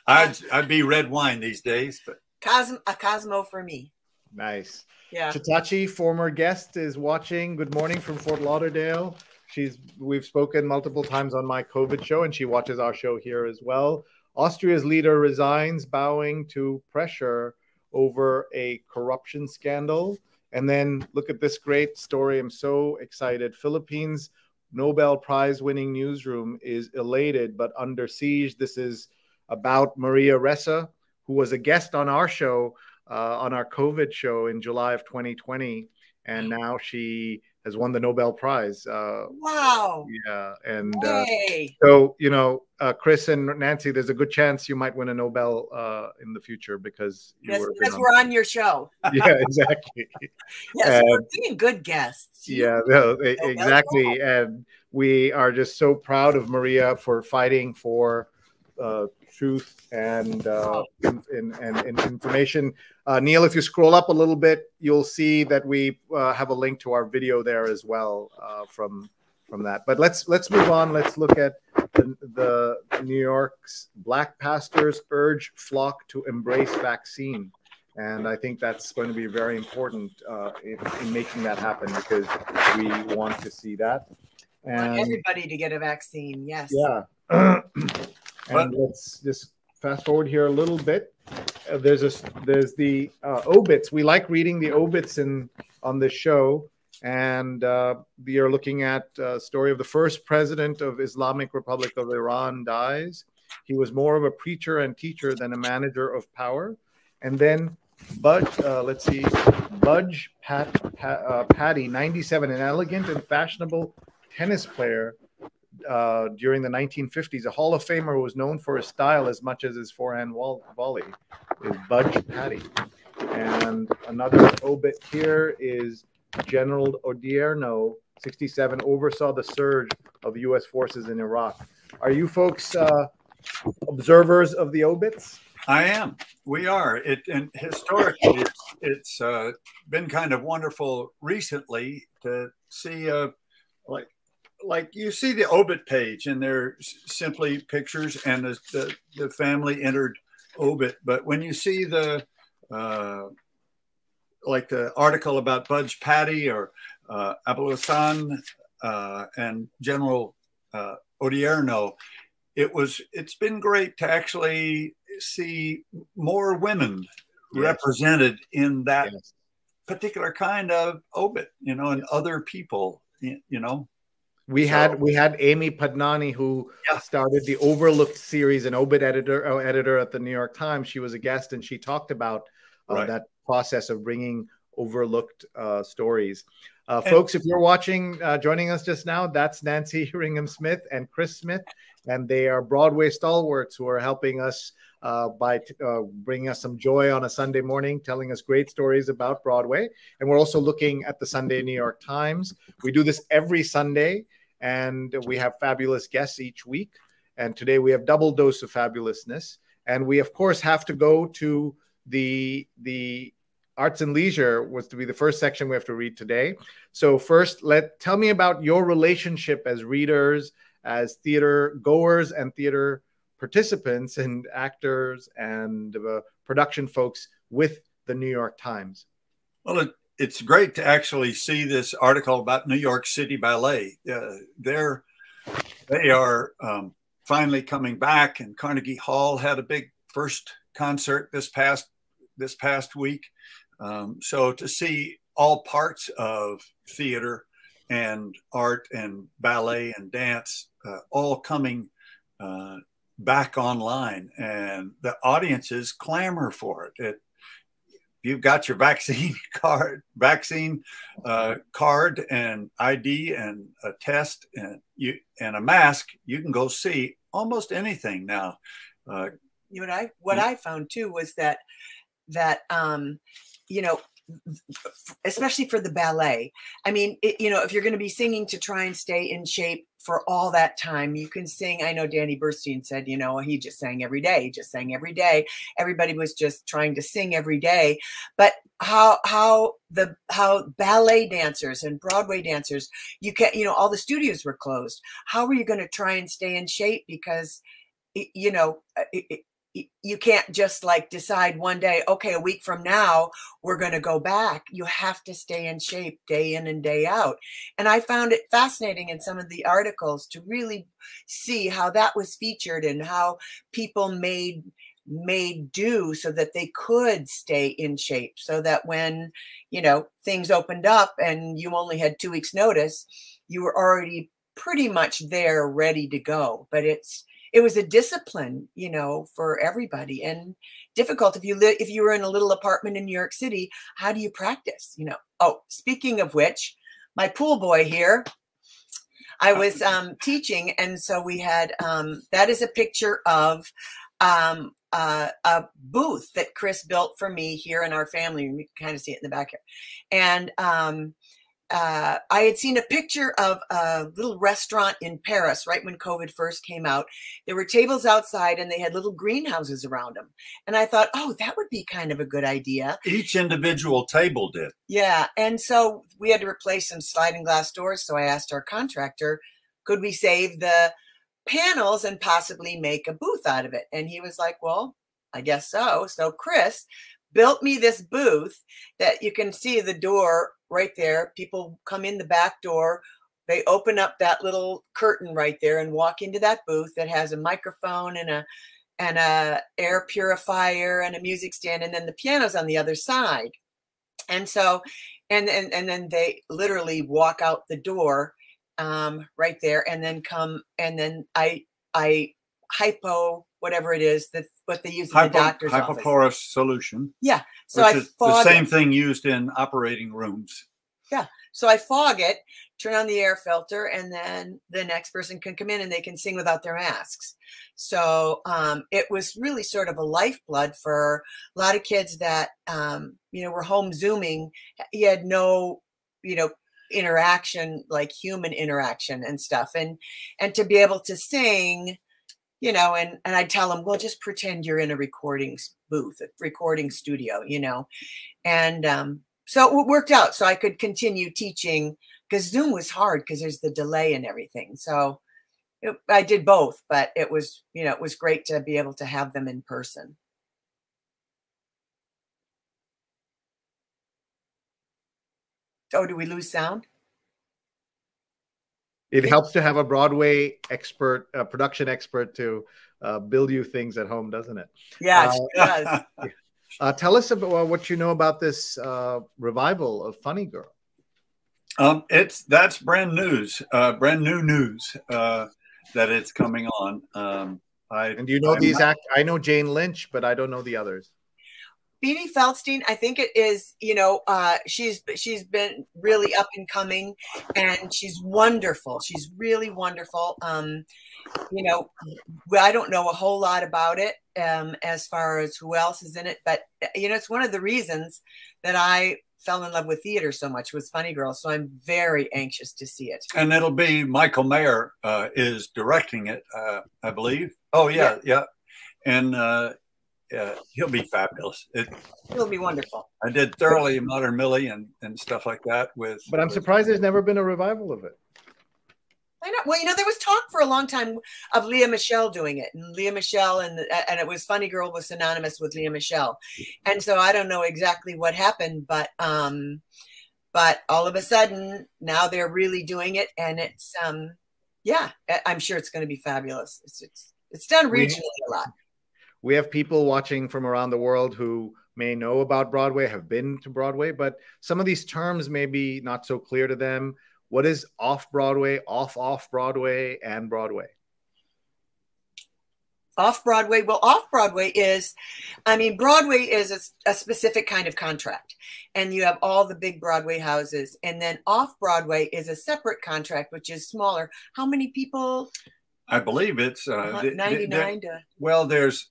I'd be red wine these days, but a Cosmo for me. Nice. Yeah. Chitachi, former guest, is watching. Good morning from Fort Lauderdale. We've spoken multiple times on my COVID show, and she watches our show here as well. Austria's leader resigns, bowing to pressure over a corruption scandal. And then look at this great story. I'm so excited. Philippines Nobel Prize winning newsroom is elated but under siege. This is about Maria Ressa, who was a guest on our show, on our COVID show in July of 2020. And now she has won the Nobel Prize. Wow. Yeah. And hey. So, Chris and Nancy, there's a good chance you might win a Nobel in the future because we're on your show. Yeah, exactly. Yes, we're being good guests. Yeah, exactly. And we are just so proud of Maria for fighting for truth and information. Neil, if you scroll up a little bit, you'll see that we have a link to our video there as well from that. But let's move on. Let's look at the New York's Black pastors urge flock to embrace vaccine. And I think that's going to be very important in making that happen, because we want to see that. And want everybody to get a vaccine. Yes. Yeah. And let's just fast forward here a little bit. There's the obits. We like reading the obits on this show, and we are looking at a story of the first president of Islamic Republic of Iran dies. He was more of a preacher and teacher than a manager of power. And then Budge Patty, 97, an elegant and fashionable tennis player during the 1950s, a Hall of Famer who was known for his style as much as his forehand volley, is Budge Patty. And another obit here is General Odierno, 67, oversaw the surge of U.S. forces in Iraq. Are you folks observers of the obits? I am. We are. And historically, it's been kind of wonderful recently to see like you see the obit page, and they're simply pictures and the family entered obit. But when you see the like the article about Budge Patty or Abelousan and General Odierno, it's been great to actually see more women represented in that particular kind of obit, you know, and other people, you know. We had Amy Padnani, who started the Overlooked series, an obit editor at the New York Times. She was a guest, and she talked about that process of bringing overlooked stories. Folks, if you're watching, joining us just now, that's Nancy Ringham Smith and Chris Smith, and they are Broadway stalwarts who are helping us by bringing us some joy on a Sunday morning, telling us great stories about Broadway. And we're also looking at the Sunday New York Times. We do this every Sunday, and we have fabulous guests each week. And today we have double dose of fabulousness. And we, of course, have to go to the Arts and Leisure was to be the first section we have to read today. So first, tell me about your relationship as readers, as theater goers and theater participants and actors and production folks with the New York Times. Well, it's great to actually see this article about New York City Ballet. They are finally coming back, and Carnegie Hall had a big first concert this past week. So to see all parts of theater and art and ballet and dance all coming back online, and the audiences clamor for it. You've got your vaccine card and ID and a test and a mask, you can go see almost anything now. What I found too was that you know, especially for the ballet, I mean, you know, if you're going to be singing to try and stay in shape for all that time, you can sing. I know Danny Burstein said, you know, he just sang every day. He just sang every day. Everybody was just trying to sing every day. But how ballet dancers and Broadway dancers, all the studios were closed. How are you going to try and stay in shape? Because, you know, you can't just like decide one day, okay, a week from now, we're going to go back. You have to stay in shape day in and day out. And I found it fascinating in some of the articles to really see how that was featured and how people made do so that they could stay in shape, so that when, you know, things opened up and you only had 2 weeks notice, you were already pretty much there, ready to go. But it was a discipline, you know, for everybody, and difficult if you were in a little apartment in New York City. How do you practice? You know. Oh, speaking of which, my pool boy here, I was teaching, and so we had that is a picture of a booth that Chris built for me here in our family. You can kind of see it in the back here, and I had seen a picture of a little restaurant in Paris right when COVID first came out. There were tables outside and they had little greenhouses around them. And I thought, oh, that would be kind of a good idea. Each individual table did. Yeah. And so we had to replace some sliding glass doors. So I asked our contractor, could we save the panels and possibly make a booth out of it? And he was like, well, I guess so. So Chris built me this booth that you can see the door right there. People come in the back door. They open up that little curtain right there and walk into that booth that has a microphone and a air purifier and a music stand, and then the piano's on the other side. And so, and then they literally walk out the door right there, and then come, and then I whatever it is, what they use in the doctor's office. Hypoporous solution. Yeah. So which is the same thing used in operating rooms. Yeah. So I fog it, turn on the air filter, and then the next person can come in and they can sing without their masks. So it was really sort of a lifeblood for a lot of kids that, you know, were home Zooming. You had no, you know, interaction, like human interaction and stuff. And to be able to sing, you know, and I'd tell them, well, just pretend you're in a recording booth, a recording studio, you know. And so it worked out. So I could continue teaching, because Zoom was hard because there's the delay and everything. So I did both, but it was, you know, it was great to be able to have them in person. Oh, do we lose sound? It helps to have a Broadway expert, production expert to build you things at home, doesn't it? Yeah, it does. Tell us about what you know about this revival of Funny Girl. That's brand new news that it's coming on. And do you know these I know Jane Lynch, but I don't know the others. Beanie Feldstein, I think it is, you know, she's been really up and coming, and she's wonderful. She's really wonderful. You know, I don't know a whole lot about it as far as who else is in it, but, you know, it's one of the reasons that I fell in love with theater so much was Funny Girl. So I'm very anxious to see it. And it'll be Michael Mayer is directing it, I believe. Oh, yeah. And he'll be fabulous. He'll be wonderful. I did Thoroughly Modern Millie and stuff like that with. But I'm surprised there's never been a revival of it. I know. Well, you know, there was talk for a long time of Leah Michele doing it, and Leah Michele, and it was Funny Girl was synonymous with Leah Michele, and so I don't know exactly what happened, but all of a sudden now they're really doing it, and it's yeah, I'm sure it's going to be fabulous. It's done regionally a lot. We have people watching from around the world who may know about Broadway, have been to Broadway, but some of these terms may be not so clear to them. What is off-Broadway, off-Broadway, and Broadway? Off-Broadway, well, off-Broadway is, I mean, Broadway is a specific kind of contract, and you have all the big Broadway houses, and then off-Broadway is a separate contract, which is smaller. How many people? I believe it's 99 to. Well, there's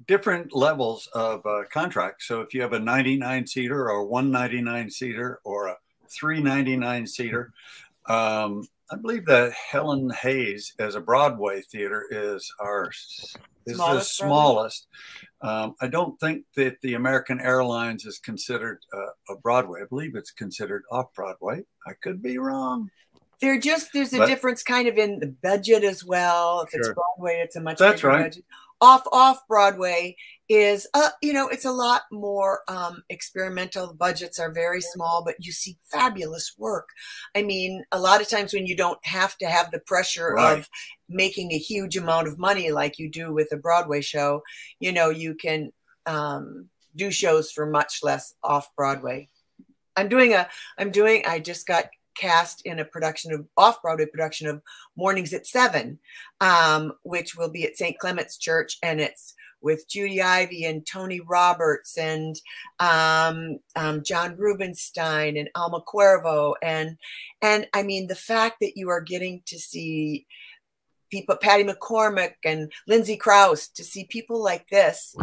different levels of contract. So if you have a 99-seater or 199-seater or a 399-seater, I believe that Helen Hayes as a Broadway theater is the smallest. I don't think that the American Airlines is considered a Broadway. I believe it's considered off-Broadway. I could be wrong. There's a difference kind of in the budget as well. If it's Broadway, it's a much bigger budget. Off Broadway is, you know, it's a lot more experimental. The budgets are very small, but you see fabulous work. I mean, a lot of times when you don't have to have the pressure of making a huge amount of money like you do with a Broadway show, you know, you can do shows for much less off Broadway. I just got cast in a production of off-Broadway production of Mornings at 7, which will be at St. Clement's Church, and it's with Judy Ivey and Tony Roberts and John Rubinstein and Alma Cuervo, and I mean the fact that you are getting to see people, Patty McCormick and Lindsay Krause, to see people like this,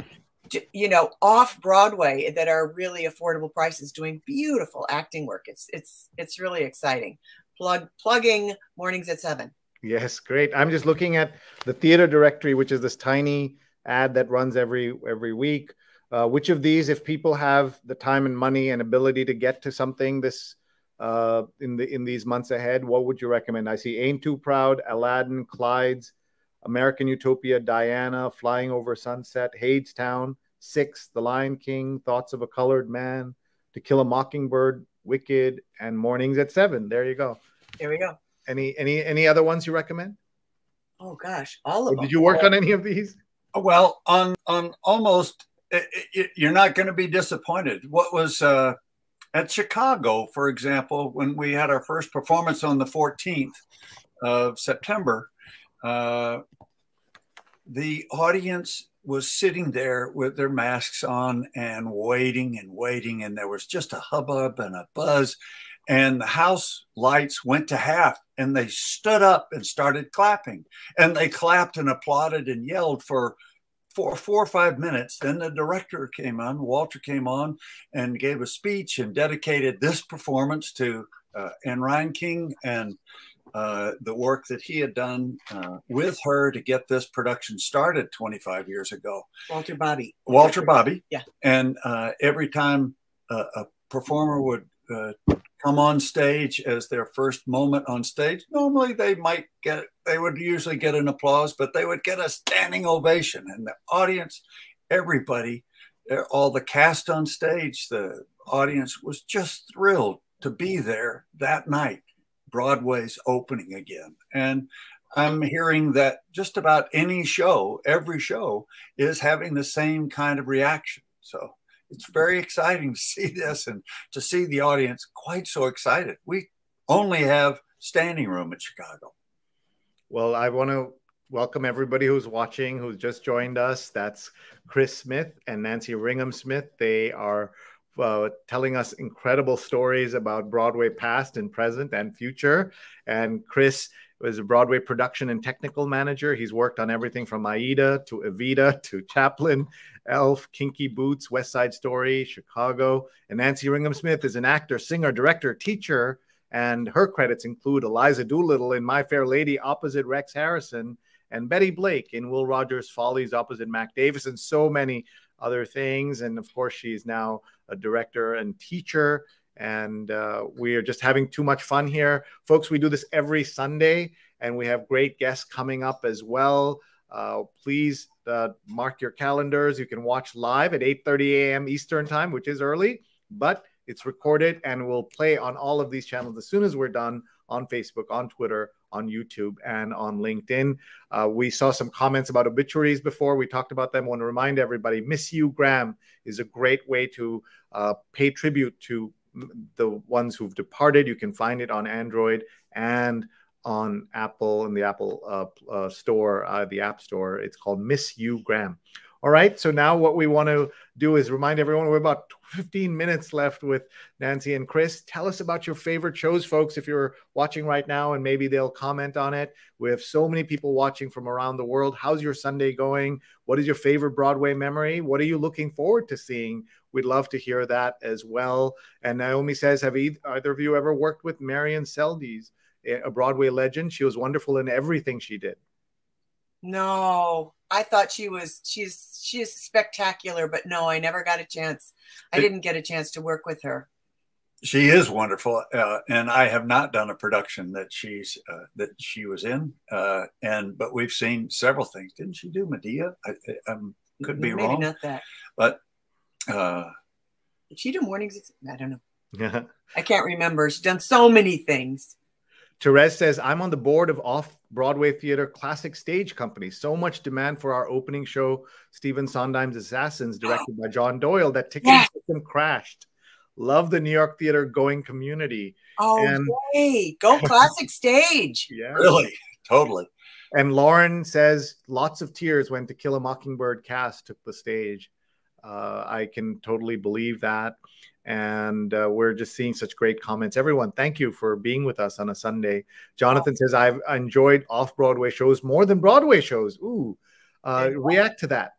you know, off Broadway that are really affordable prices doing beautiful acting work. It's really exciting. Plugging Mornings at 7. Yes, great. I'm just looking at the theater directory, which is this tiny ad that runs every week. Which of these, if people have the time and money and ability to get to something this in these months ahead, what would you recommend? I see Ain't Too Proud, Aladdin, Clyde's, American Utopia, Diana, Flying Over Sunset, Hadestown, Six, The Lion King, Thoughts of a Colored Man, To Kill a Mockingbird, Wicked, and Mornings at 7. There you go. There we go. Any other ones you recommend? Oh gosh, all of them. Did you work on any of these? Well, on almost, you're not going to be disappointed. What was at Chicago, for example, when we had our first performance on the 14th of September, the audience was sitting there with their masks on and waiting, and there was just a hubbub and a buzz, and the house lights went to half, and they stood up and started clapping, and they clapped and applauded and yelled for 4 or 5 minutes. Then the director came on, Walter came on, and gave a speech and dedicated this performance to Anne Reinking and the work that he had done with her to get this production started 25 years ago. Walter Bobby. Yeah. And every time a performer would come on stage as their first moment on stage, normally they would usually get an applause, but they would get a standing ovation. And the audience, everybody, all the cast on stage, the audience was just thrilled to be there that night. Broadway's opening again. And I'm hearing that just about any show, every show is having the same kind of reaction. So it's very exciting to see this and to see the audience quite so excited. We only have standing room at Chicago. Well, I want to welcome everybody who's watching, who's just joined us. That's Chris Smith and Nancy Ringham Smith. They are telling us incredible stories about Broadway past and present and future. And Chris was a Broadway production and technical manager. He's worked on everything from Aida to Evita to Chaplin, Elf, Kinky Boots, West Side Story, Chicago. And Nancy Ringham Smith is an actor, singer, director, teacher, and her credits include Eliza Doolittle in My Fair Lady opposite Rex Harrison, and Betty Blake in Will Rogers Follies opposite Mac Davis, and so many other things. And of course, she's now a director and teacher. And we are just having too much fun here. Folks, we do this every Sunday, and we have great guests coming up as well. Please mark your calendars. You can watch live at 8:30 a.m. Eastern time, which is early, but it's recorded and will play on all of these channels as soon as we're done, on Facebook, on Twitter, on YouTube, and on LinkedIn. We saw some comments about obituaries before. We talked about them. I want to remind everybody, Miss You Graham is a great way to pay tribute to the ones who've departed. You can find it on Android and on Apple, in the Apple store, the App Store. It's called Miss You Graham. All right, so now what we want to do is remind everyone we're about 15 minutes left with Nancy and Chris. Tell us about your favorite shows, folks, if you're watching right now, and maybe they'll comment on it. We have so many people watching from around the world. How's your Sunday going? What is your favorite Broadway memory? What are you looking forward to seeing? We'd love to hear that as well. And Naomi says, have either of you ever worked with Marion Seldes, a Broadway legend? She was wonderful in everything she did. No, I thought she's spectacular, but no, I never got a chance. I didn't get a chance to work with her. She is wonderful, and I have not done a production that she was in, but we've seen several things. Didn't she do Medea? I could be wrong. Maybe not that. But did she do Mornings? I don't know. Yeah. I can't remember. She's done so many things. Therese says, I'm on the board of Off-Broadway Theater Classic Stage Company. So much demand for our opening show, Stephen Sondheim's Assassins, directed by John Doyle, that ticketing system crashed. Love the New York theater going community. Oh, yay. Go Classic Stage. Yeah. Really, totally. And Lauren says, lots of tears when To Kill a Mockingbird cast took the stage. I can totally believe that. And we're just seeing such great comments. Everyone, thank you for being with us on a Sunday. Jonathan says, I've enjoyed off-Broadway shows more than Broadway shows. Ooh, react to that.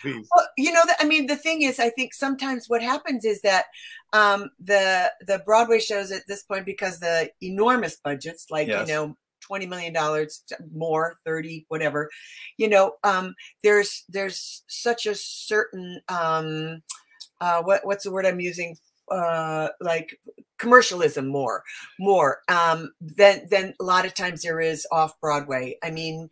Please. Well, you know, I mean, the thing is, I think sometimes what happens is that the Broadway shows at this point, because the enormous budgets, like, you know, $20 million more, 30, whatever, you know, there's such a certain, what's the word I'm using? Like commercialism more than a lot of times there is off Broadway. I mean,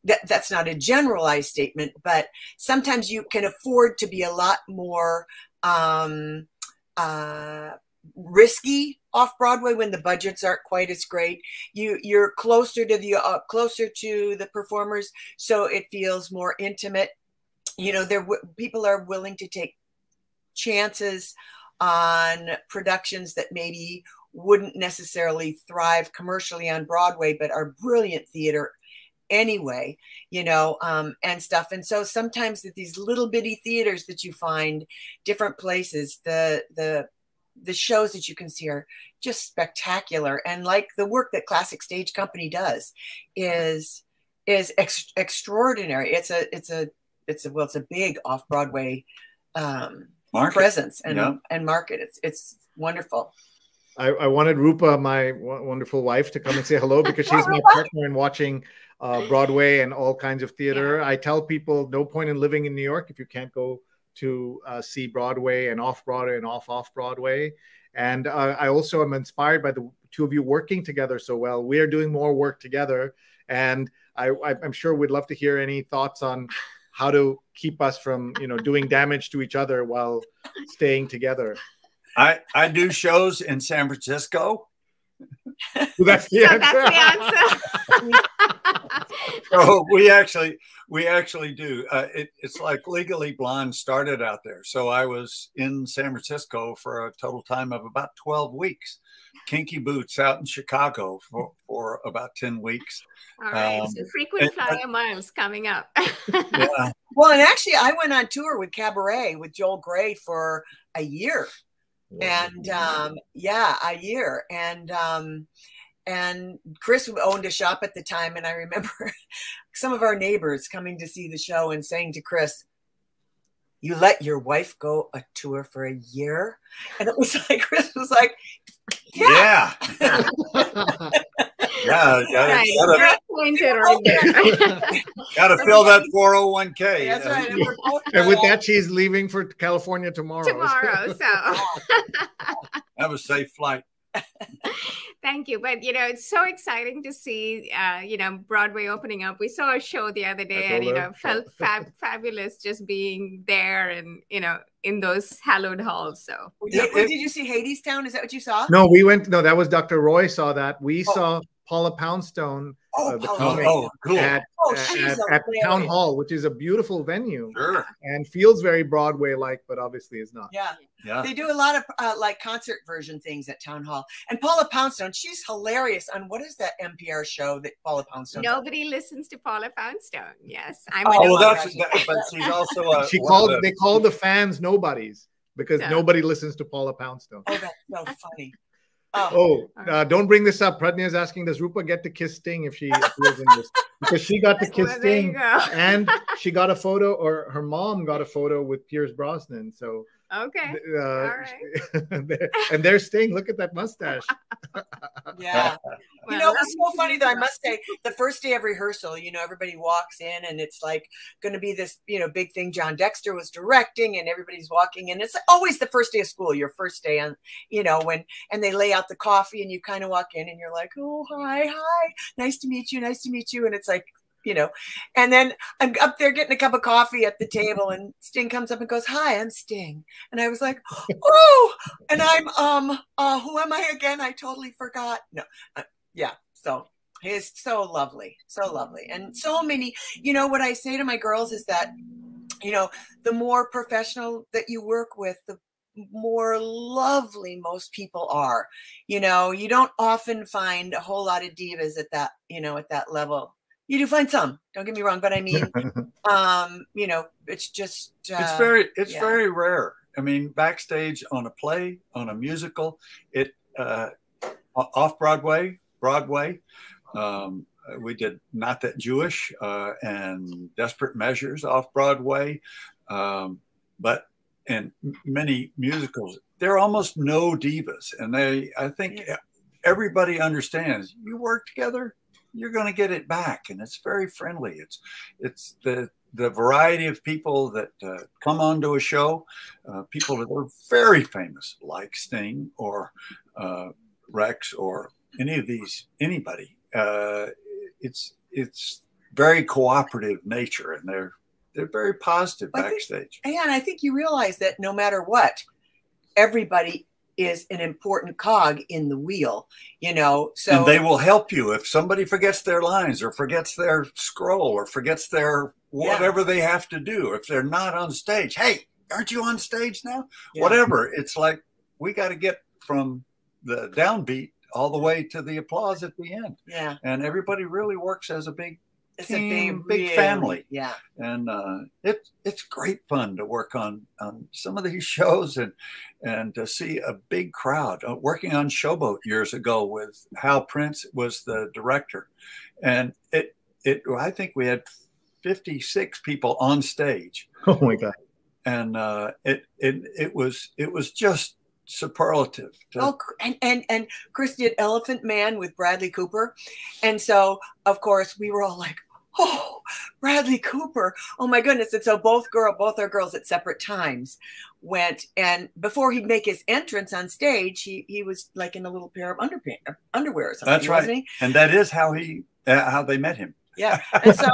that's not a generalized statement, but sometimes you can afford to be a lot more risky off Broadway when the budgets aren't quite as great. You're closer to the performers, so it feels more intimate. You know, people are willing to take chances on productions that maybe wouldn't necessarily thrive commercially on Broadway, but are brilliant theater anyway, you know, and stuff. And so sometimes that these little bitty theaters that you find different places, the shows that you can see are just spectacular. And like the work that Classic Stage Company does is extraordinary. It's a big off Broadway presence and market. It's wonderful. I wanted Rupa, my wonderful wife, to come and say hello because she's my partner in watching Broadway and all kinds of theater. I tell people no point in living in New York if you can't go to see Broadway and off-Broadway and off-Broadway. And I also am inspired by the two of you working together so well. We are doing more work together. And I'm sure we'd love to hear any thoughts on how to keep us from, you know, doing damage to each other while staying together. I do shows in San Francisco. That's the answer. That's the answer. So we actually do. It's like Legally Blonde started out there. So I was in San Francisco for a total time of about 12 weeks. Kinky Boots out in Chicago for about 10 weeks. All right, so frequent flyer miles coming up. Yeah. Well, and actually, I went on tour with Cabaret with Joel Grey for a year. And yeah, a year. And Chris owned a shop at the time. And I remember some of our neighbors coming to see the show and saying to Chris, "You let your wife go a tour for a year?" And it was like, Chris was like, yeah. Yeah, gotta fill that 401k. That's right. And with that, she's leaving for California tomorrow. So Have a safe flight. Thank you. But, it's so exciting to see, Broadway opening up. We saw a show the other day and, felt fabulous just being there and, in those hallowed halls. So did you see Hadestown? Is that what you saw? No, we went. No, that was Dr. Roy saw that. We saw Paula Poundstone Cool. at Town Hall, which is a beautiful venue. Sure. And feels very Broadway-like, but obviously is not. Yeah. They do a lot of like concert version things at Town Hall. And Paula Poundstone, she's hilarious on what is that NPR show that Paula Poundstone Nobody listens to Paula Poundstone. Yes. But she's also they called the fans nobodies because nobody listens to Paula Poundstone. Oh, that's so funny. Don't bring this up. Pradnya is asking, does Rupa get to kiss Sting if she appears in this? Because she got to kiss Sting, and she got a photo, or her mom got a photo with Pierce Brosnan. So okay, all right. And there's Sting. Look at that mustache. Yeah. It was so funny though, I must say, the first day of rehearsal, everybody walks in and it's like going to be this, big thing. John Dexter was directing and everybody's walking in. It's always the first day of school, your first day on, and they lay out the coffee and you kind of walk in and you're like, "Oh, hi. Nice to meet you. And it's like, and then I'm up there getting a cup of coffee at the table and Sting comes up and goes, "Hi, I'm Sting." And I was like, "Oh," and I'm, who am I again? I totally forgot. No. Yeah. So he's so lovely. And so many, what I say to my girls is that, the more professional that you work with, the more lovely most people are. You don't often find a whole lot of divas at that, at that level. You do find some, don't get me wrong, but I mean, it's just, it's very rare. I mean, backstage on a play, on a musical, off-Broadway, Broadway, we did Not That Jewish and Desperate Measures off-Broadway, but in many musicals, there are almost no divas. And I think everybody understands, you work together, you're going to get it back, and it's very friendly. It's the variety of people that come onto a show, people that are very famous, like Sting or Rex or anybody. It's very cooperative nature, and they're very positive backstage. And I think you realize that no matter what, everybody is an important cog in the wheel, so. And they will help you if somebody forgets their lines or forgets their scroll or forgets their whatever they have to do. If they're not on stage, "Hey, aren't you on stage now?" Whatever. It's like, we got to get from the downbeat all the way to the applause at the end. Yeah. And everybody really works as a big team, big family. Yeah. And it's great fun to work on some of these shows and to see a big crowd. Working on Showboat years ago with Hal Prince was the director, and I think we had 56 people on stage. Oh my God. And it was just superlative. And Chris did Elephant Man with Bradley Cooper, and so of course we were all like, "Oh, Bradley Cooper, oh my goodness." And so both our girls at separate times went, and before he'd make his entrance on stage, he was like in a little pair of underwear or something. That's right. Wasn't he? And that is how they met him. Yeah. And so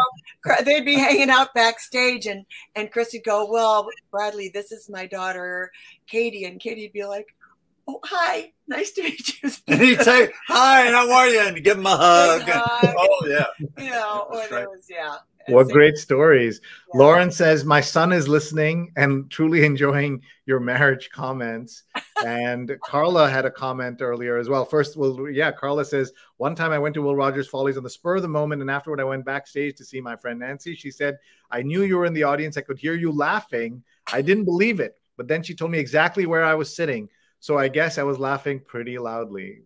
they'd be hanging out backstage and Chris would go, "Well, Bradley, this is my daughter, Katie." And Katie'd be like, oh, hi, nice to meet you. And he'd say, hi, how are you? And give him a hug. Oh, yeah. You know, or right. there was, yeah. What great stories. Yeah. Lauren says, my son is listening and truly enjoying your marriage comments. And Carla had a comment earlier as well. First, Carla says, one time I went to Will Rogers Follies on the spur of the moment, and afterward I went backstage to see my friend Nancy. She said, I knew you were in the audience. I could hear you laughing. I didn't believe it. But then she told me exactly where I was sitting. So I guess I was laughing pretty loudly.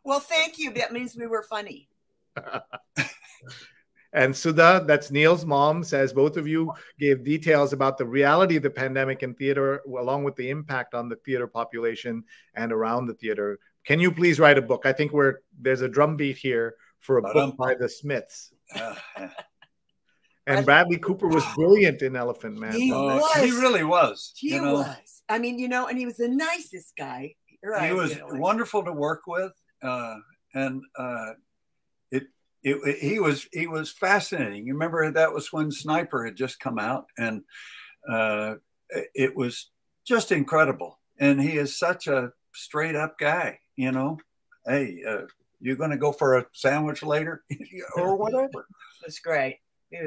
Well, thank you. That means we were funny. And Sudha, that's Neil's mom, says both of you gave details about the reality of the pandemic in theater, along with the impact on the theater population and around the theater. Can you please write a book? I think there's a drumbeat here for a book by the Smiths. And Bradley Cooper was brilliant in Elephant Man. He was. He really was. He was. I mean, and he was the nicest guy. Right, he was wonderful to work with. He was fascinating. You remember that was when Sniper had just come out, and it was just incredible. And he is such a straight up guy, Hey, you're going to go for a sandwich later or whatever. That's great.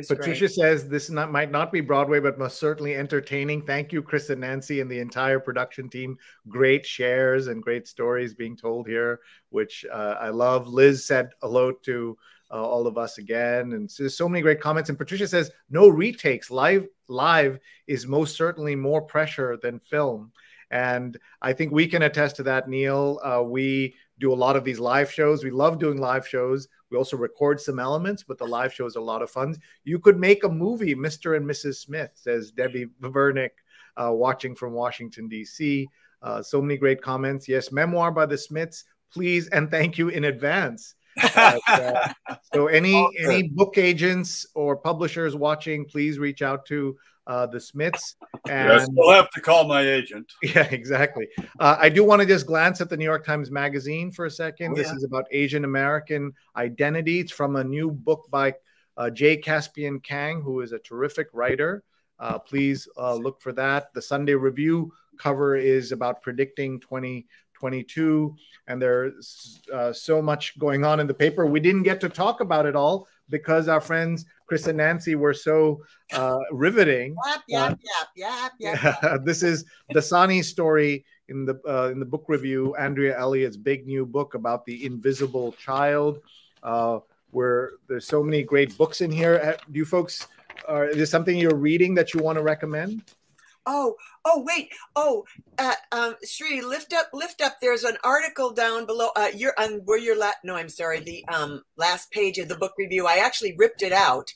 Patricia says this might not be Broadway, but most certainly entertaining. Thank you, Chris and Nancy and the entire production team. Great shares and great stories being told here, which I love. Liz said hello to all of us again. And so many great comments. And Patricia says, no retakes. Live is most certainly more pressure than film. And I think we can attest to that, Neil. We do a lot of these live shows. We love doing live shows. We also record some elements, but the live shows are a lot of fun. You could make a movie, Mr. and Mrs. Smith, says Debbie Vernick, watching from Washington, D.C. So many great comments. Yes, memoir by the Smiths, please, and thank you in advance. So any book agents or publishers watching, please reach out to the Smiths. And yes, we'll have to call my agent. Yeah, exactly. I do want to just glance at the New York Times Magazine for a second. This is about Asian American identity. It's from a new book by J. Caspian Kang, who is a terrific writer. Please look for that. The Sunday Review cover is about predicting 2022, and there's so much going on in the paper. We didn't get to talk about it all because our friends Chris and Nancy were so riveting. Yep. This is Dasani's story in the book review, Andrea Elliott's big new book about the invisible child, where there's so many great books in here. Do you folks, is there something you're reading that you want to recommend? Wait. Sri, lift up. There's an article down below. You're on where you're the last page of the book review. I actually ripped it out.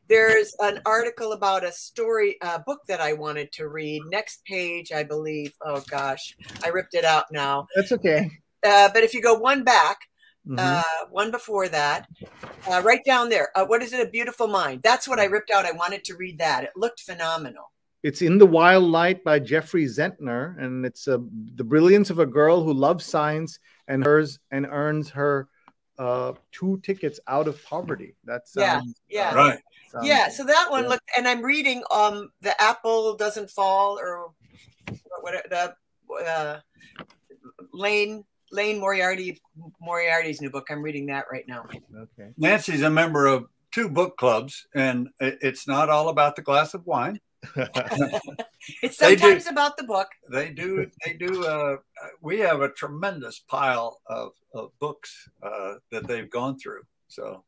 There's an article about a story book that I wanted to read. Next page, I believe. Oh gosh, I ripped it out now. That's okay. But if you go one back, one before that, right down there. What is it? A Beautiful Mind. That's what I ripped out. I wanted to read that. It looked phenomenal. It's In the Wild Light by Jeffrey Zentner, and it's the brilliance of a girl who loves science and earns her 2 tickets out of poverty. That's right. So that one looked, and I'm reading The Apple Doesn't Fall, or what Lane Moriarty's new book. I'm reading that right now. Okay. Nancy's a member of 2 book clubs, and it's not all about the glass of wine. It's sometimes about the book. They do. We have a tremendous pile of books that they've gone through. So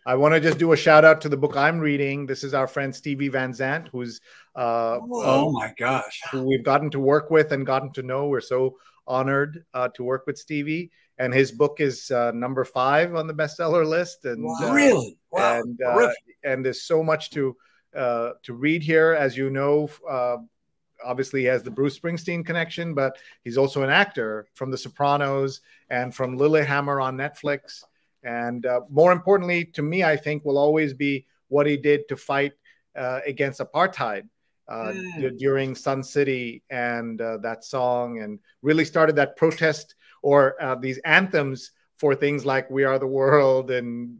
I want to just do a shout out to the book I'm reading. This is our friend Stevie Van Zandt, who's oh my gosh, who we've gotten to work with and gotten to know. We're so honored to work with Stevie, and his book is number 5 on the bestseller list. And really, wow. And there's so much to read here. As you know, obviously he has the Bruce Springsteen connection, but he's also an actor from The Sopranos and from Lilyhammer on Netflix. And more importantly to me, I think, will always be what he did to fight against apartheid during Sun City, and that song, and really started that protest or these anthems for things like We Are the World and,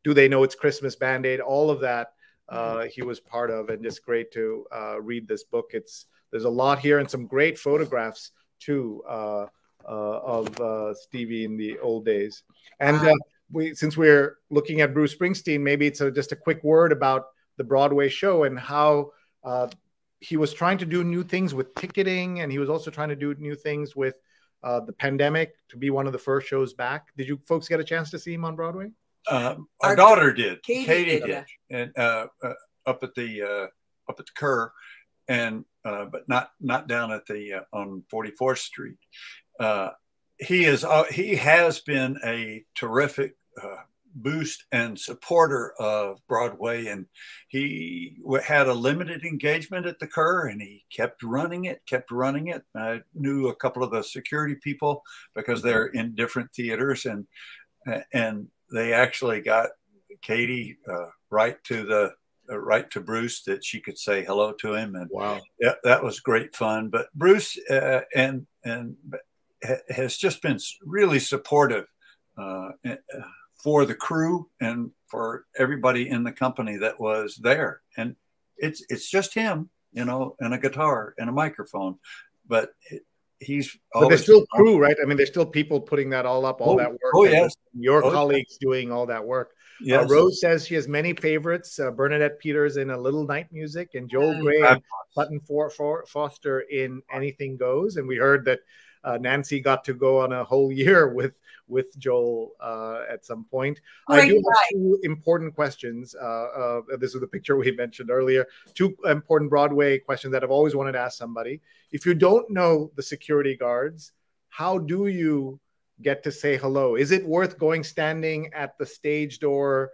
Do They Know It's Christmas, Band-Aid, all of that he was part of. And just great to read this book. It's there's a lot here and some great photographs too of Stevie in the old days. And since we're looking at Bruce Springsteen, maybe it's just a quick word about the Broadway show and how he was trying to do new things with ticketing, and he was also trying to do new things with the pandemic to be one of the first shows back. Did you folks get a chance to see him on Broadway? Our daughter did. Katie did, and up at the Kerr, and but not down at the on 44th Street. He has been a terrific boost and supporter of Broadway, and he had a limited engagement at the Kerr, and he kept running it. I knew a couple of the security people because they're in different theaters, and they actually got Katie right to Bruce that she could say hello to him, and wow, that was great fun. But Bruce and has just been really supportive for the crew and for everybody in the company that was there. And it's just him, and a guitar and a microphone, but he's always. But there's still crew, right? I mean, there's still people putting that all up, all that work. Oh, yes. Your colleagues doing all that work. Yes. Rose says she has many favorites. Bernadette Peters in A Little Night Music, and Joel Gray and Hutton Foster in Anything Goes. And we heard that Nancy got to go on a whole year with Joel at some point. I do have two important questions. This is the picture we mentioned earlier. Two important Broadway questions that I've always wanted to ask somebody. If you don't know the security guards, how do you get to say hello? Is it worth going standing at the stage door?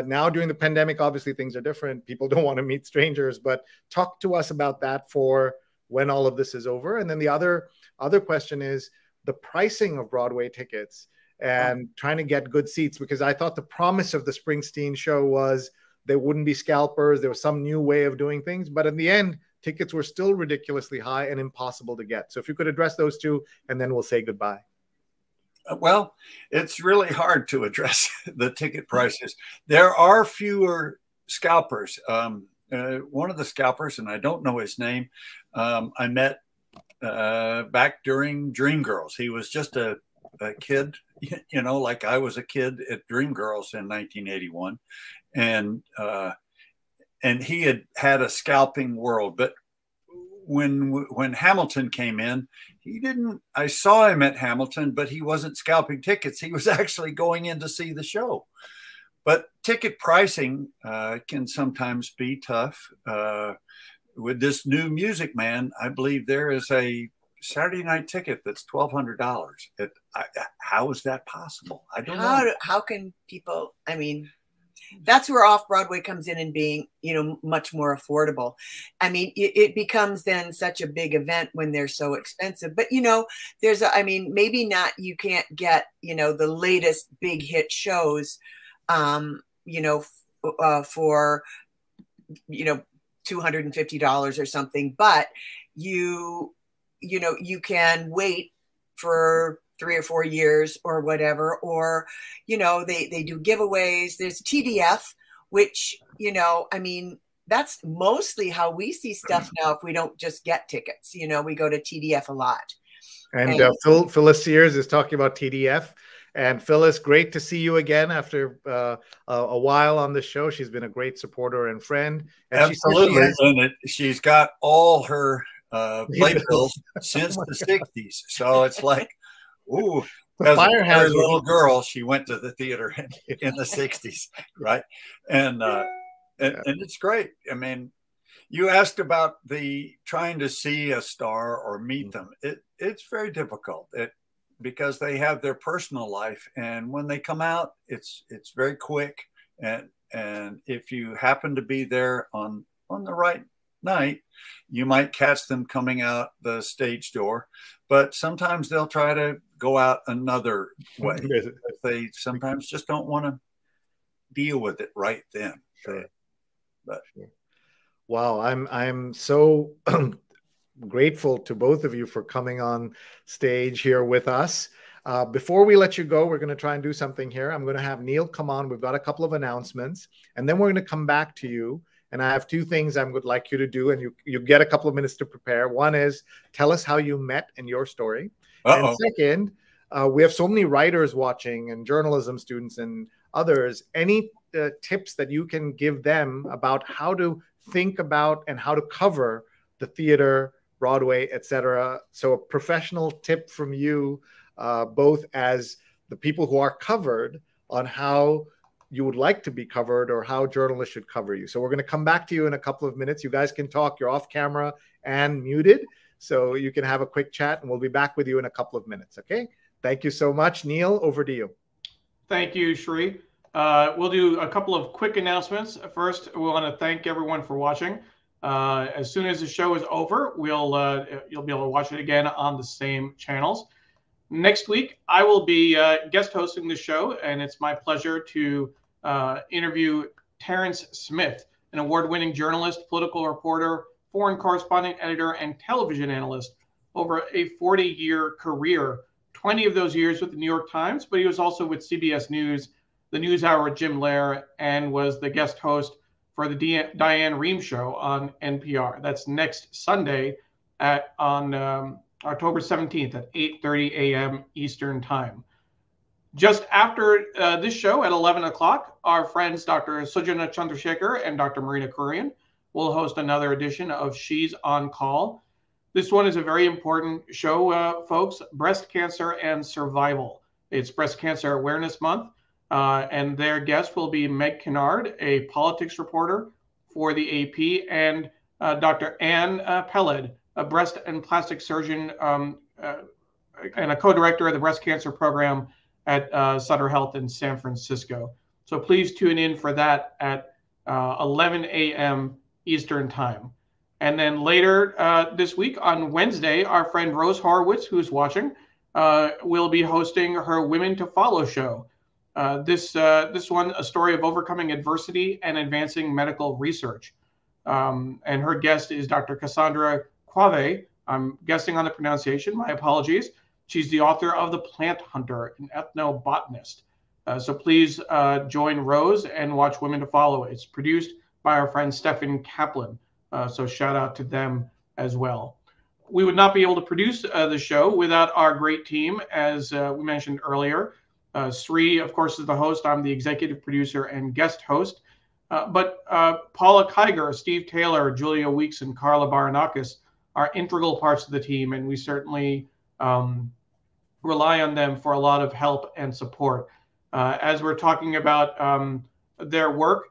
Now during the pandemic, obviously things are different. People don't want to meet strangers, but talk to us about that for when all of this is over. And then the other question is the pricing of Broadway tickets and trying to get good seats, because I thought the promise of the Springsteen show was there wouldn't be scalpers. There was some new way of doing things. But in the end, tickets were still ridiculously high and impossible to get. So if you could address those two, and then we'll say goodbye. Well, it's really hard to address the ticket prices. There are fewer scalpers. One of the scalpers, and I don't know his name, I met back during Dreamgirls. He was just a kid, like I was a kid at Dreamgirls in 1981. And he had a scalping world. But when Hamilton came in, I saw him at Hamilton, but he wasn't scalping tickets. He was actually going in to see the show. But ticket pricing can sometimes be tough. With this new Music Man, I believe there is a Saturday night ticket that's $1,200. How is that possible? I don't know. How can people, I mean, that's where off-Broadway comes in and being, much more affordable. I mean, it becomes then such a big event when they're so expensive. But, maybe not, you can't get, the latest big hit shows, for, $250 or something. But you can wait for 3 or 4 years or whatever, or, they do giveaways. There's TDF, which, that's mostly how we see stuff now. If we don't just get tickets, we go to TDF a lot. And Phyllis Sears is talking about TDF. And Phyllis, great to see you again after a while on the show. She's been a great supporter and friend. And absolutely. She's got all her playbills since the 60s. So it's like, ooh, as a little girl, she went to the theater in the 60s, right? And it's great. I mean, you asked about trying to see a star or meet them. It's very difficult because they have their personal life, and when they come out, it's very quick. And if you happen to be there on the right night, you might catch them coming out the stage door, but sometimes they'll try to go out another way. They sometimes just don't want to deal with it right then. Sure. Wow, I'm so grateful to both of you for coming on stage here with us. Before we let you go, we're going to try and do something here. I'm going to have Neil come on. We've got a couple of announcements, and then we're going to come back to you And I have two things I would like you to do, and you get a couple of minutes to prepare. One is tell us how you met and your story. And second, we have so many writers watching and journalism students and others. Any tips that you can give them about how to think about and how to cover the theater, Broadway, etc. So a professional tip from you, both as the people who are covered, on how you would like to be covered or how journalists should cover you. So we're going to come back to you in a couple of minutes. You guys can talk. You're off camera and muted, so you can have a quick chat, and we'll be back with you in a couple of minutes. Okay. Thank you so much. Neil, over to you. Thank you, Shri. We'll do a couple of quick announcements. First, we want to thank everyone for watching. As soon as the show is over, you'll be able to watch it again on the same channels. Next week, I will be guest hosting the show, and it's my pleasure to interview Terence Smith, an award-winning journalist, political reporter, foreign correspondent, editor, and television analyst over a 40-year career, 20 of those years with the New York Times, but he was also with CBS News, the NewsHour with Jim Lehrer, and was the guest host for the Diane Rehm Show on NPR. That's next Sunday on October 17th at 8:30 a.m. Eastern Time. Just after this show at 11 o'clock, our friends Dr. Sujana Chandrasekhar and Dr. Marina Kurian will host another edition of She's on Call. This one is a very important show, folks, breast cancer and survival. It's Breast Cancer Awareness Month, and their guest will be Meg Kennard, a politics reporter for the AP, and Dr. Ann Peled, a breast and plastic surgeon and a co-director of the breast cancer program at Sutter Health in San Francisco. So please tune in for that at 11 a.m. Eastern Time. And then later this week on Wednesday, our friend Rose Horowitz, who's watching, will be hosting her Women to Follow show. This one, a story of overcoming adversity and advancing medical research. And her guest is Dr. Cassandra Quave. I'm guessing on the pronunciation. My apologies. She's the author of The Plant Hunter, an ethnobotanist. So please join Rose and watch Women to Follow. It's produced by our friend Stephen Chaplin. So shout out to them as well. We would not be able to produce the show without our great team, as we mentioned earlier. Sri, of course, is the host. I'm the executive producer and guest host. But Paula Kiger, Steve Taylor, Julia Weeks, and Carla Baranakis are integral parts of the team, and we certainly rely on them for a lot of help and support. As we're talking about their work,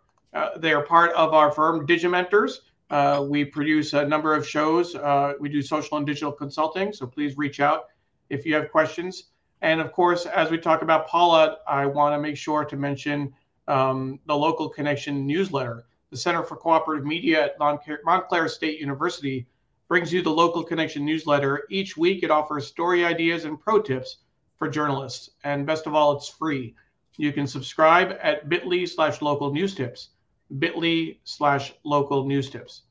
they are part of our firm, Digimentors. We produce a number of shows. We do social and digital consulting, so please reach out if you have questions. And of course, as we talk about Paula, I want to make sure to mention the Local Connection newsletter. The Center for Cooperative Media at Montclair State University brings you the Local Connection newsletter. Each week, it offers story ideas and pro tips for journalists. And best of all, it's free. You can subscribe at bit.ly/local-news-tips, bit.ly/local-news-tips.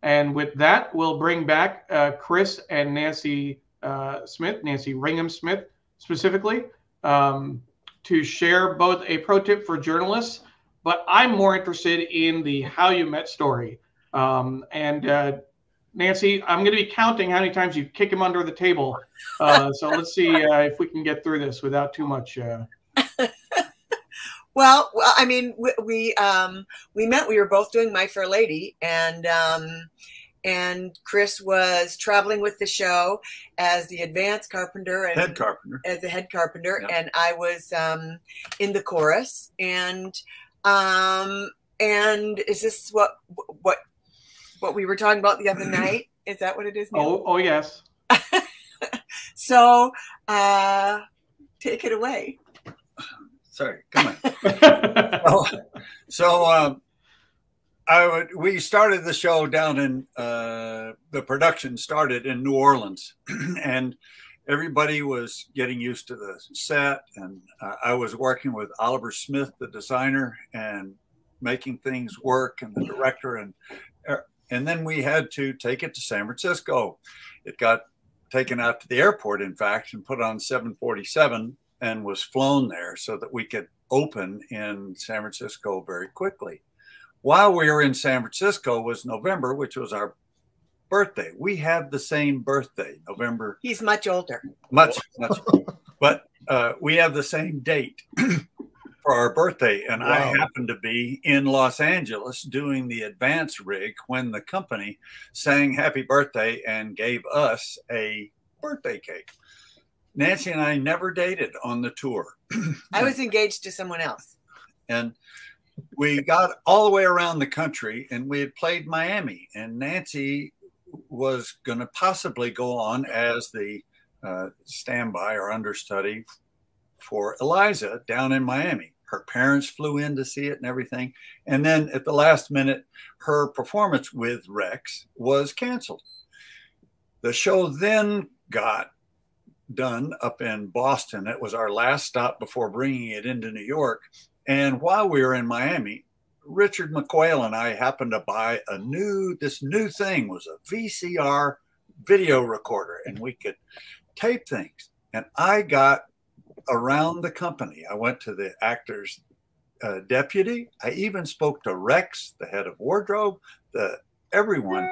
And with that, we'll bring back Chris and Nancy Smith, Nancy Ringham Smith specifically, to share both a pro tip for journalists, but I'm more interested in the how you met story. Nancy, I'm going to be counting how many times you kick him under the table. So let's see if we can get through this without too much. Well, I mean, we met. We were both doing My Fair Lady, and Chris was traveling with the show as the advanced carpenter and head carpenter. As the head carpenter, Yep. And I was in the chorus. And is this what we were talking about the other night? Is that what it is now? Oh yes. So take it away. Sorry, come on. We started the show down in the production started in New Orleans, and everybody was getting used to the set, and I was working with Oliver Smith, the designer, and making things work, and the director, and then we had to take it to San Francisco. It got taken out to the airport, in fact, and put on 747 and was flown there so that we could open in San Francisco very quickly. while we were in San Francisco was November, which was our birthday. We have the same birthday, November. He's much older. Much. But we have the same date for our birthday. And I happened to be in Los Angeles doing the advance rig when the company sang happy birthday and gave us a birthday cake. Nancy and I never dated on the tour. I was engaged to someone else. And we got all the way around the country, and we had played Miami, and Nancy was going to possibly go on as the standby or understudy for Eliza down in Miami. Her parents flew in to see it and everything. And then at the last minute, her performance with Rex was canceled. The show then got done up in Boston. It was our last stop before bringing it into New York. And while we were in Miami, Richard McQuail and I happened to buy this new thing was a VCR video recorder, and we could tape things. And I got around the company. I went to the actor's deputy. I even spoke to Rex, the head of wardrobe, everyone,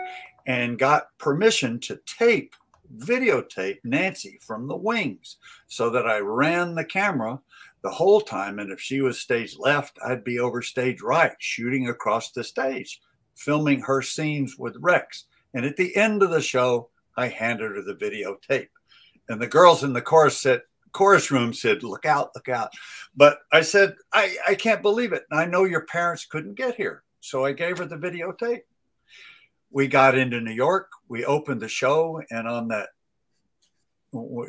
and got permission to videotape Nancy from the wings, so that I ran the camera the whole time. And if she was stage left, I'd be over stage right, shooting across the stage, filming her scenes with Rex. And at the end of the show, I handed her the videotape. And the girls in the chorus room said, "Look out, look out." But I said, I can't believe it. I know your parents couldn't get here. So I gave her the videotape. We got into New York. We opened the show, and on that,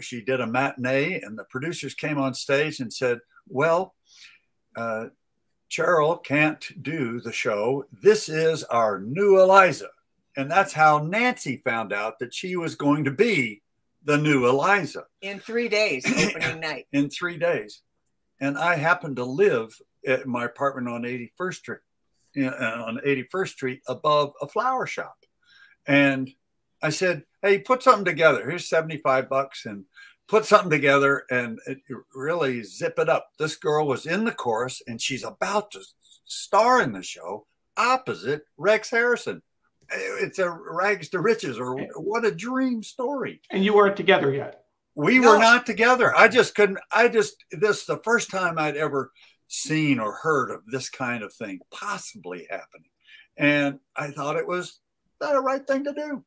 she did a matinee, and the producers came on stage and said, "Well, Cheryl can't do the show. This is our new Eliza." And that's how Nancy found out that she was going to be the new Eliza. In 3 days, opening night. In 3 days. And I happened to live at my apartment on 81st Street. On 81st Street above a flower shop. And I said, "Hey, put something together. Here's $75 and put something together and really zip it up." This girl was in the chorus, and she's about to star in the show opposite Rex Harrison. It's a rags to riches, or what a dream story. And you weren't together yet? We were not together. I just couldn't. This is the first time I'd ever seen or heard of this kind of thing possibly happening. And I thought it was the right thing to do.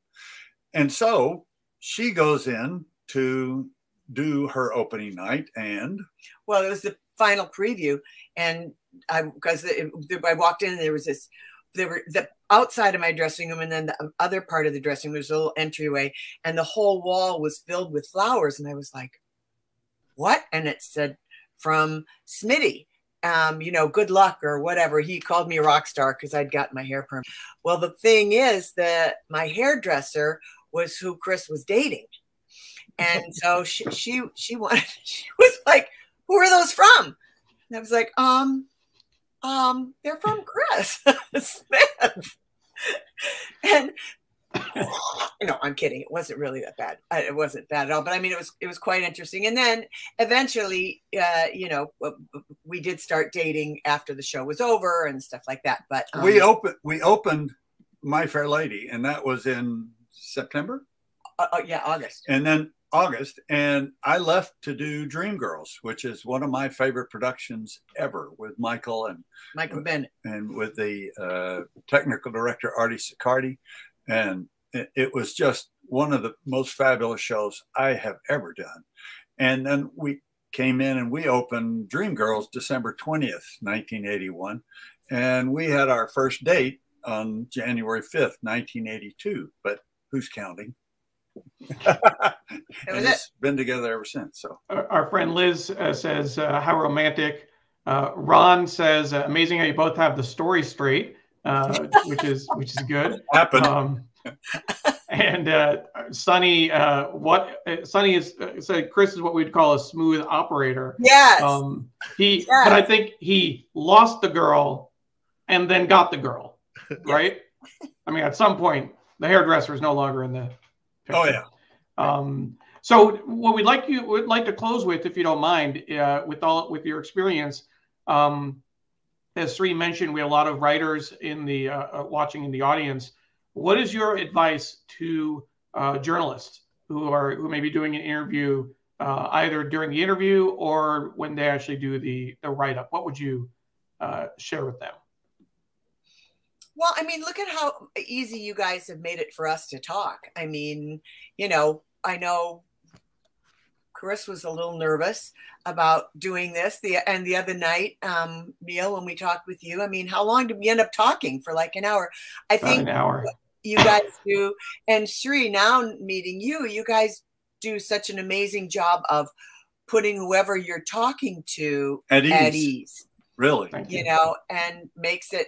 And so she goes in to do her opening night, and well, it was the final preview, and I walked in, and there was the outside of my dressing room, and then the other part of the dressing room was a little entryway, and the whole wall was filled with flowers, and I was like, "What?" And it said, "From Smitty, good luck," or whatever. He called me a rock star because I'd got my hair perm. Well, the thing is that my hairdresser was who Chris was dating. And so she was like, "Who are those from?" And I was like, they're from Chris Smith. And I'm kidding. It wasn't really that bad. It wasn't bad at all. But I mean, it was quite interesting. And then eventually, we did start dating after the show was over and stuff like that. But we opened My Fair Lady, and that was in September. Yeah, August. And then August, and I left to do Dreamgirls, which is one of my favorite productions ever, with Michael Bennett, and with the technical director Artie Siccardi. And it was just one of the most fabulous shows I have ever done. And then we came in and we opened Dreamgirls December 20th, 1981. And we had our first date on January 5th, 1982. But who's counting? And it's been together ever since. So our friend Liz says, "How romantic." Ron says, "Amazing how you both have the story straight," which is good. Happened. And Sonny, Sonny said Chris is what we'd call a smooth operator. Yes. But I think he lost the girl and then got the girl, right? I mean, at some point, the hairdresser is no longer in the picture. Oh yeah. So what we'd like to close with, if you don't mind, with your experience, as Sri mentioned, we have a lot of writers in the watching in the audience. What is your advice to journalists who may be doing an interview either during the interview or when they actually do the write-up? What would you share with them? Well, I mean, look at how easy you guys have made it for us to talk. I mean, you know, I know Chris was a little nervous about doing this. The other night, Neil, when we talked with you, I mean, how long did we end up talking for? Like an hour? I think an hour. You guys do. And Sri, now meeting you, you guys do such an amazing job of putting whoever you're talking to at ease. Really, you know, and makes it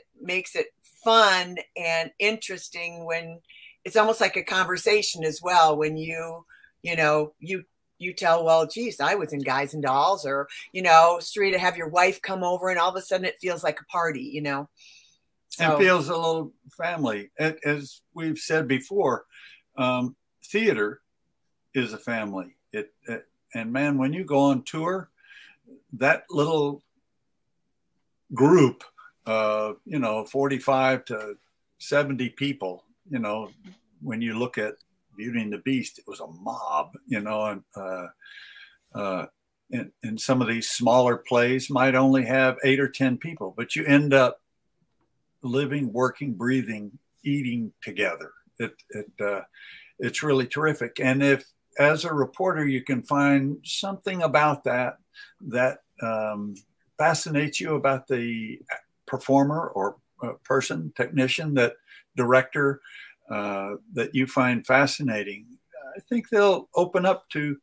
fun and interesting when it's almost like a conversation as well. When you tell, well, geez, I was in Guys and Dolls, or, you know, Sri, to have your wife come over and all of a sudden it feels like a party, you know. So, it feels a little family. As we've said before, theater is a family. And man, when you go on tour, that little group, 45 to 70 people, you know, when you look at Beauty and the Beast, it was a mob, you know, and some of these smaller plays might only have 8 or 10 people, but you end up living, working, breathing, eating together. It's really terrific. And if, as a reporter, you can find something about that fascinates you about the performer or person, technician, that director that you find fascinating, I think they'll open up to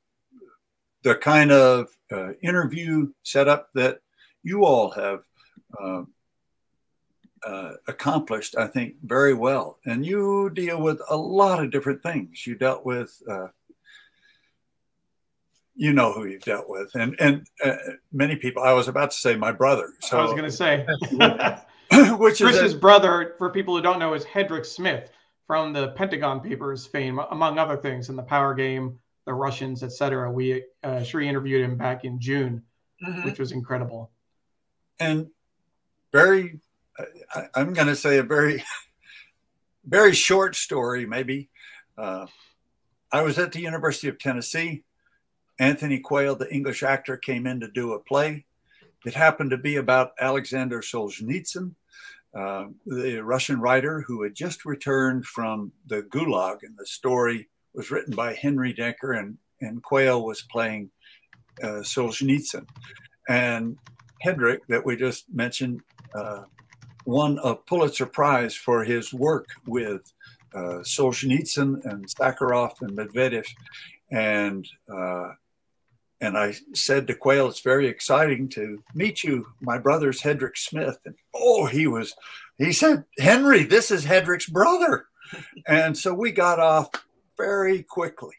the kind of interview setup that you all have accomplished, I think, very well. And you deal with a lot of different things. You dealt with, you know who you've dealt with, and many people. I was about to say my brother. So I was going to say, which Chris's brother, for people who don't know, is Hedrick Smith from the Pentagon Papers fame, among other things, in the Power Game, the Russians, etc. We Sri interviewed him back in June, which was incredible. And very, I'm going to say a very, very short story, maybe. I was at the University of Tennessee. Anthony Quayle, the English actor, came in to do a play. It happened to be about Alexander Solzhenitsyn, the Russian writer who had just returned from the Gulag, and the story was written by Henry Decker, and Quayle was playing Solzhenitsyn. And Hedrick, that we just mentioned, won a Pulitzer Prize for his work with Solzhenitsyn and Sakharov and Medvedev. And I said to Quayle, it's very exciting to meet you. My brother's Hedrick Smith. And he said, Henry, this is Hedrick's brother. And so we got off very quickly.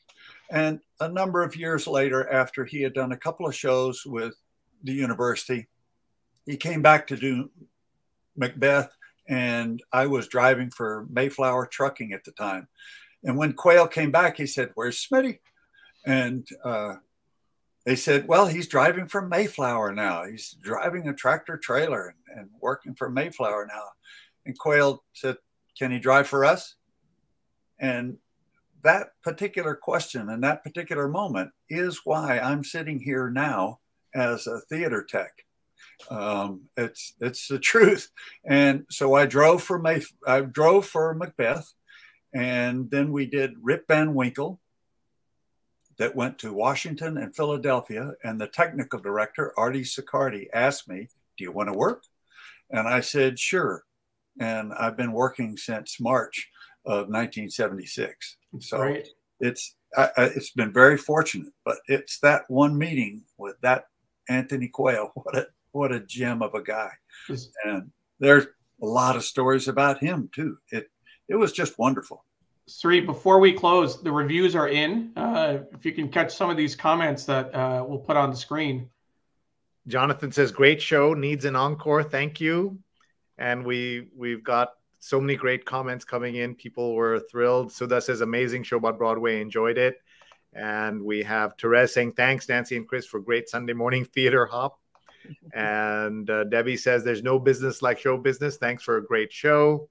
And a number of years later, after he had done a couple of shows with the university, he came back to do Macbeth. And I was driving for Mayflower Trucking at the time. And when Quayle came back, he said, where's Smitty? And they said, well, he's driving from Mayflower now. He's driving a tractor trailer and working for Mayflower now. And Quayle said, can he drive for us? And that particular question and that particular moment is why I'm sitting here now as a theater tech. It's the truth. And so I drove for Macbeth, and then we did Rip Van Winkle, that went to Washington and Philadelphia, and the technical director, Artie Sicardi, asked me, do you want to work? And I said, sure. And I've been working since March of 1976. So Great. It's been very fortunate, but it's that one meeting with that Anthony Quayle. What a gem of a guy. And there's a lot of stories about him too. It was just wonderful. Sri, before we close, the reviews are in. If you can catch some of these comments that we'll put on the screen. Jonathan says, great show, needs an encore. Thank you. And we've got so many great comments coming in. People were thrilled. Sudha says, amazing show about Broadway, enjoyed it. And we have Therese saying, thanks, Nancy and Chris, for great Sunday morning theater hop. And Debbie says, there's no business like show business. Thanks for a great show.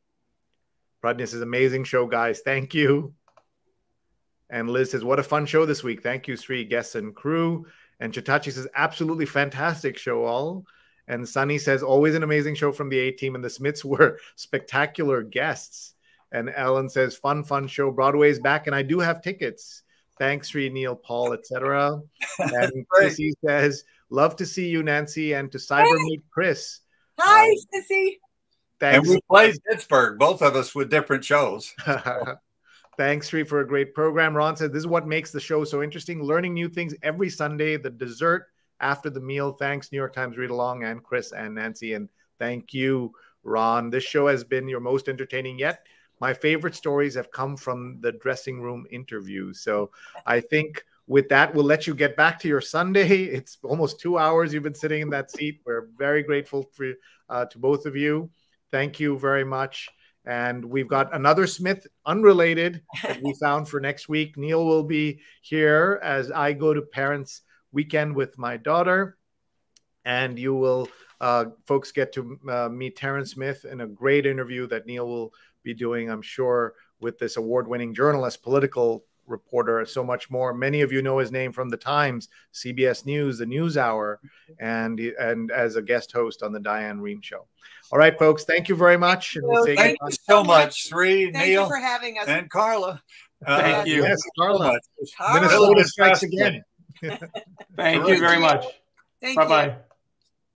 Pradney says, amazing show, guys. Thank you. And Liz says, what a fun show this week. Thank you, Sri, guests and crew. And Chitachi says, absolutely fantastic show all. And Sunny says, always an amazing show from the A-Team, and the Smiths were spectacular guests. And Ellen says, fun show. Broadway's back, and I do have tickets. Thanks, Sri, Neil, Paul, etc. And Chrissy says, love to see you, Nancy, and to cyber meet Chris. Hi, Sissy. Thanks. And we played Pittsburgh, both of us with different shows. Thanks, Sri, for a great program. Ron says, this is what makes the show so interesting. Learning new things every Sunday, the dessert after the meal. Thanks, New York Times Read Along, and Chris and Nancy. And thank you, Ron. This show has been your most entertaining yet. My favorite stories have come from the dressing room interviews. So I think with that, we'll let you get back to your Sunday. It's almost 2 hours you've been sitting in that seat. We're very grateful for, to both of you. Thank you very much. And we've got another Smith unrelated that we found for next week. Neil will be here as I go to Parents' Weekend with my daughter. And you will, folks, get to meet Terence Smith in a great interview that Neil will be doing, I'm sure, with this award-winning journalist, political reporter, and so much more. Many of you know his name from the Times, CBS News, the NewsHour, and as a guest host on the Diane Rehm Show. All right, folks, thank you very much. Thank you so much, Sri, Thank Neil, you for having us. and Carla. Thank you. Yes, Carla. Carla. Minnesota strikes again. Thank you very much. Thank you. Bye-bye.